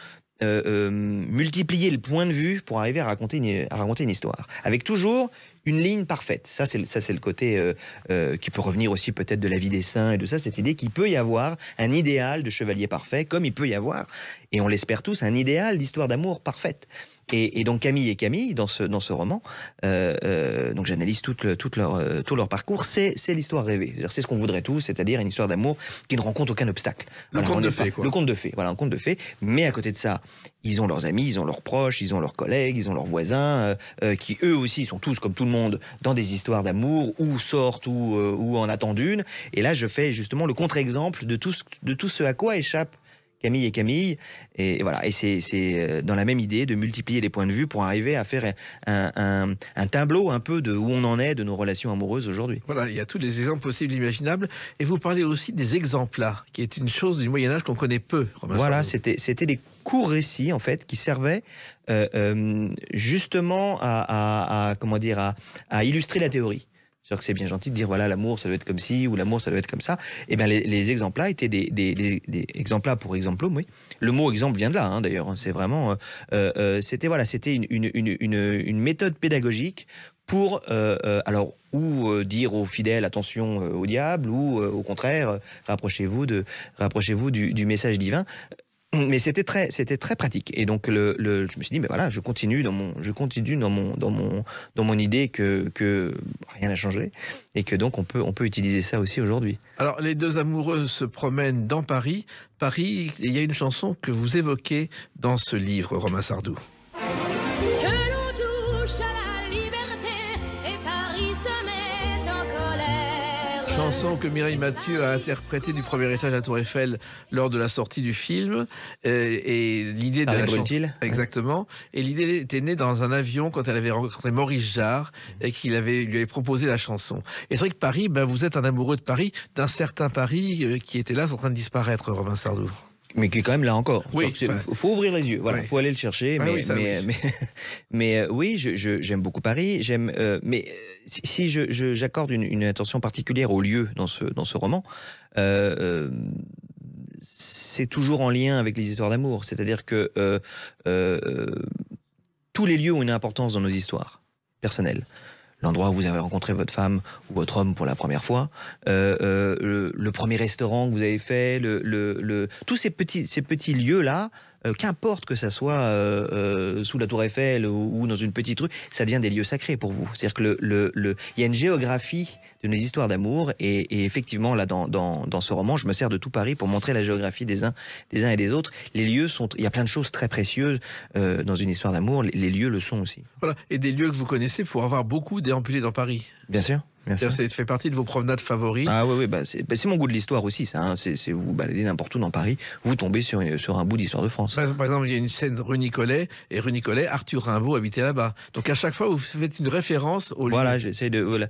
multiplier le point de vue pour arriver à raconter une histoire, avec toujours une ligne parfaite. Ça c'est le côté qui peut revenir aussi peut-être de la vie des saints et de ça, cette idée qu'il peut y avoir un idéal de chevalier parfait, comme il peut y avoir, et on l'espère tous, un idéal d'histoire d'amour parfaite. Et donc Camille et Camille, dans ce roman, donc j'analyse tout leur parcours, c'est l'histoire rêvée. C'est ce qu'on voudrait tous, c'est-à-dire une histoire d'amour qui ne rencontre aucun obstacle. Le conte de fées, quoi. Le conte de fées, voilà, un conte de fées. Mais à côté de ça, ils ont leurs amis, ils ont leurs proches, ils ont leurs collègues, ils ont leurs voisins, qui eux aussi sont tous, comme tout le monde, dans des histoires d'amour, ou sortent, ou en attendent une. Et là, je fais justement le contre-exemple de tout ce à quoi échappent Camille et Camille, et voilà, et c'est dans la même idée de multiplier les points de vue pour arriver à faire un tableau un peu de où on en est de nos relations amoureuses aujourd'hui. Voilà, il y a tous les exemples possibles et imaginables, et vous parlez aussi des exemplars, qui est une chose du Moyen-Âge qu'on connaît peu. Voilà, c'était des courts récits en fait qui servaient justement à illustrer la théorie. C'est-à-dire que c'est bien gentil de dire voilà, l'amour ça doit être comme ci ou l'amour ça doit être comme ça. Et bien les exemples-là étaient des exemples pour exemple, oui. Le mot exemple vient de là d'ailleurs. C'est vraiment c'était une méthode pédagogique pour dire aux fidèles attention au diable, ou au contraire rapprochez-vous du message divin. Mais c'était très pratique, et donc je me suis dit mais voilà, je continue dans mon idée que rien n'a changé et que donc on peut utiliser ça aussi aujourd'hui. Alors les deux amoureux se promènent dans Paris, il y a une chanson que vous évoquez dans ce livre, Romain Sardou. Que l'on touche à la liberté et Paris se met en colère. Chanson que Mireille Mathieu a interprétée du premier étage à la Tour Eiffel lors de la sortie du film. Et l'idée de Harry la chanson, Bruntil. exactement. Et l'idée était née dans un avion quand elle avait rencontré Maurice Jarre et qu'il lui avait proposé la chanson. Et c'est vrai que Paris, vous êtes un amoureux de Paris, d'un certain Paris qui était là, en train de disparaître, Robin Sardou. Mais qui est quand même là encore. Oui, Il faut ouvrir les yeux. Voilà, oui. faut aller le chercher. Ah Mais, oui, ça, oui. oui, j'aime beaucoup Paris. Mais si j'accorde une attention particulière au lieu dans ce roman, c'est toujours en lien avec les histoires d'amour. C'est-à-dire que tous les lieux ont une importance dans nos histoires personnelles. L'endroit où vous avez rencontré votre femme ou votre homme pour la première fois, le premier restaurant que vous avez fait, tous ces petits lieux-là, qu'importe que ça soit sous la Tour Eiffel ou dans une petite rue, ça devient des lieux sacrés pour vous. C'est-à-dire que il y a une géographie de nos histoires d'amour et effectivement, là, dans ce roman, je me sers de tout Paris pour montrer la géographie des uns et des autres. Les lieux il y a plein de choses très précieuses dans une histoire d'amour. Les lieux le sont aussi. Voilà. Et des lieux que vous connaissez pour avoir beaucoup déambulé dans Paris. Bien sûr. Ça fait partie de vos promenades favoris. Ah oui, c'est mon goût de l'histoire aussi, ça. Hein. C'est vous baladez n'importe où dans Paris, vous tombez sur un bout d'histoire de France. Par exemple, il y a une scène rue Nicolet, et rue Nicolet, Arthur Rimbaud habitait là-bas. Donc à chaque fois, vous faites une référence au lieu. Voilà, j'essaie de... Voilà.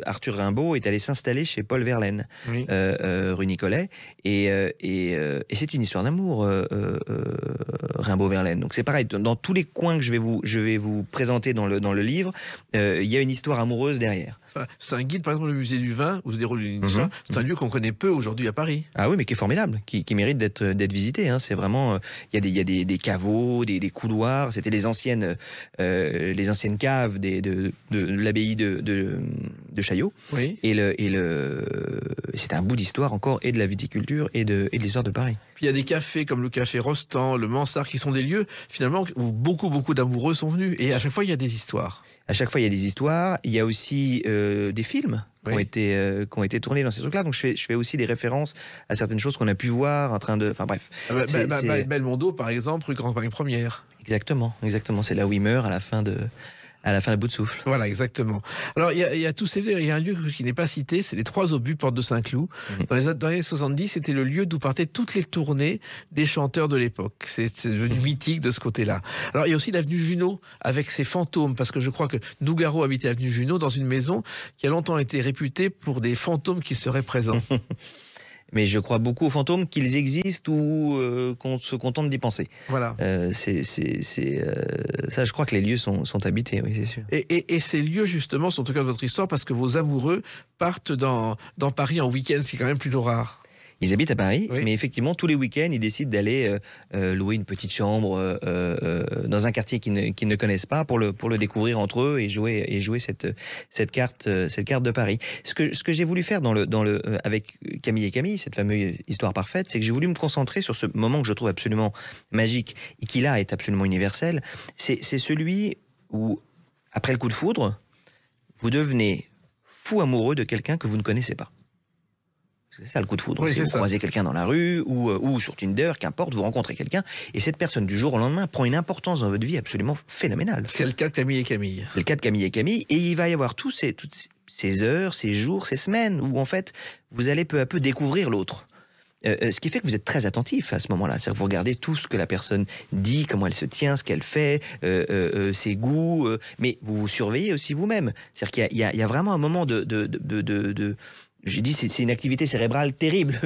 Arthur Rimbaud est allé s'installer chez Paul Verlaine, Oui. rue Nicolet, et c'est une histoire d'amour, Rimbaud-Verlaine. Donc c'est pareil, dans tous les coins que je vais vous présenter dans le livre, il y a une histoire amoureuse derrière. Enfin, c'est un guide, par exemple, le musée du vin, où se déroule une histoire. C'est un lieu qu'on connaît peu aujourd'hui à Paris. Ah oui, mais qui est formidable, qui mérite d'être visité. Hein. C'est vraiment, il y a des caveaux, des couloirs. C'était les anciennes caves de l'abbaye de Chaillot. Oui. Et c'était un bout d'histoire encore, et de la viticulture et de l'histoire de Paris. Puis il y a des cafés comme le café Rostand, le Mansart, qui sont des lieux, finalement, où beaucoup d'amoureux sont venus. Et à chaque fois, il y a des histoires. À chaque fois, il y a des histoires. Il y a aussi des films qui ont été tournés dans ces trucs-là. Donc, je fais aussi des références à certaines choses qu'on a pu voir en train de... Enfin, bref. Belmondo, par exemple, rue Campagne Première. Exactement. C'est là où il meurt à la fin de Bout de souffle. Voilà, exactement. Alors, il y a tous ces lieux. Il y a un lieu qui n'est pas cité, c'est les Trois Obus, porte de Saint-Cloud. Dans les années 70, c'était le lieu d'où partaient toutes les tournées des chanteurs de l'époque. C'est devenu mythique de ce côté-là. Alors, il y a aussi l'avenue Junot, avec ses fantômes, parce que je crois que Nougaro habitait avenue Junot dans une maison qui a longtemps été réputée pour des fantômes qui seraient présents. Mais je crois beaucoup aux fantômes, qu'ils existent ou qu'on se contente d'y penser. Voilà. Ça, je crois que les lieux sont habités, oui, c'est sûr. Et ces lieux, justement, sont au cœur de votre histoire parce que vos amoureux partent dans Paris en week-end, ce qui est quand même plutôt rare. Ils habitent à Paris, Oui. mais effectivement, tous les week-ends, ils décident d'aller louer une petite chambre dans un quartier qu'ils ne connaissent pas pour le découvrir entre eux et jouer cette carte de Paris. Ce que j'ai voulu faire avec Camille et Camille, cette fameuse histoire parfaite, c'est que j'ai voulu me concentrer sur ce moment que je trouve absolument magique et qui là est absolument universel. C'est celui où, après le coup de foudre, vous devenez fou amoureux de quelqu'un que vous ne connaissez pas. C'est ça le coup de foudre. Oui, si vous croisez quelqu'un dans la rue ou sur Tinder, qu'importe, vous rencontrez quelqu'un et cette personne du jour au lendemain prend une importance dans votre vie absolument phénoménale. C'est le cas de Camille et Camille. C'est le cas de Camille et Camille et il va y avoir toutes ces heures, ces jours, ces semaines où en fait vous allez peu à peu découvrir l'autre. Ce qui fait que vous êtes très attentif à ce moment-là. C'est-à-dire que vous regardez tout ce que la personne dit, comment elle se tient, ce qu'elle fait, ses goûts, mais vous vous surveillez aussi vous-même. C'est-à-dire qu'il y a vraiment un moment j'ai dit, c'est une activité cérébrale terrible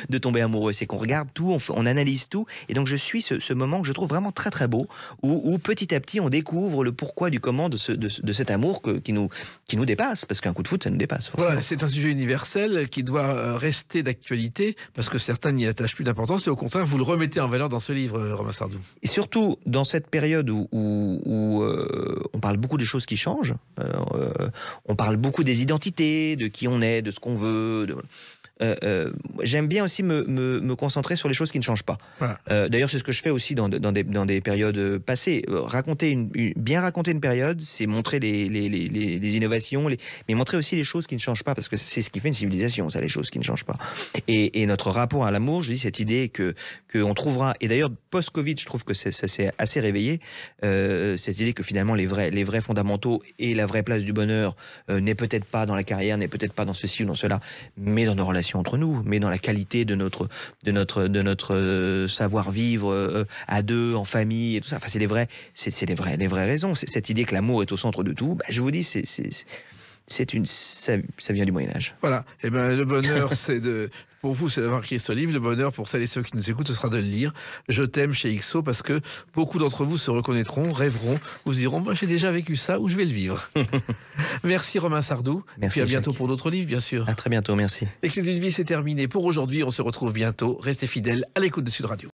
de tomber amoureux. C'est qu'on regarde tout, on analyse tout. Et donc, je suis ce moment que je trouve vraiment très, très beau, où petit à petit, on découvre le pourquoi du comment de cet amour qui nous dépasse. Parce qu'un coup de foot, ça nous dépasse, forcément. Voilà, c'est un sujet universel qui doit rester d'actualité, parce que certains n'y attachent plus d'importance. Et au contraire, vous le remettez en valeur dans ce livre, Robin Sardou. Et surtout, dans cette période où on parle beaucoup des choses qui changent, on parle beaucoup des identités, de qui on est, de ce qu'on veut. j'aime bien aussi me concentrer sur les choses qui ne changent pas. Voilà. D'ailleurs, c'est ce que je fais aussi dans des périodes passées. Bien raconter une période, c'est montrer les innovations, mais montrer aussi les choses qui ne changent pas, parce que c'est ce qui fait une civilisation, ça, les choses qui ne changent pas. Et notre rapport à l'amour, je dis cette idée qu'on trouvera, et d'ailleurs post-Covid, je trouve que ça s'est assez réveillé, cette idée que finalement les vrais fondamentaux et la vraie place du bonheur n'est peut-être pas dans la carrière, n'est peut-être pas dans ceci ou dans cela, mais dans nos relations entre nous, mais dans la qualité de notre savoir-vivre à deux, en famille, et tout ça. Enfin, c'est les vraies raisons. C'est cette idée que l'amour est au centre de tout. Je vous dis, ça vient du Moyen-Âge. Voilà. Et ben, le bonheur, pour vous, c'est d'avoir écrit ce livre. Le bonheur, pour celles et ceux qui nous écoutent, ce sera de le lire. Je t'aime chez XO, parce que beaucoup d'entre vous se reconnaîtront, rêveront, vous se diront, j'ai déjà vécu ça, ou je vais le vivre. Merci Romain Sardou. Merci, puis à bientôt Jacques. pour d'autres livres, bien sûr. À très bientôt, merci. Les clés d'une vie, c'est terminé pour aujourd'hui. On se retrouve bientôt. Restez fidèles à l'écoute de Sud Radio.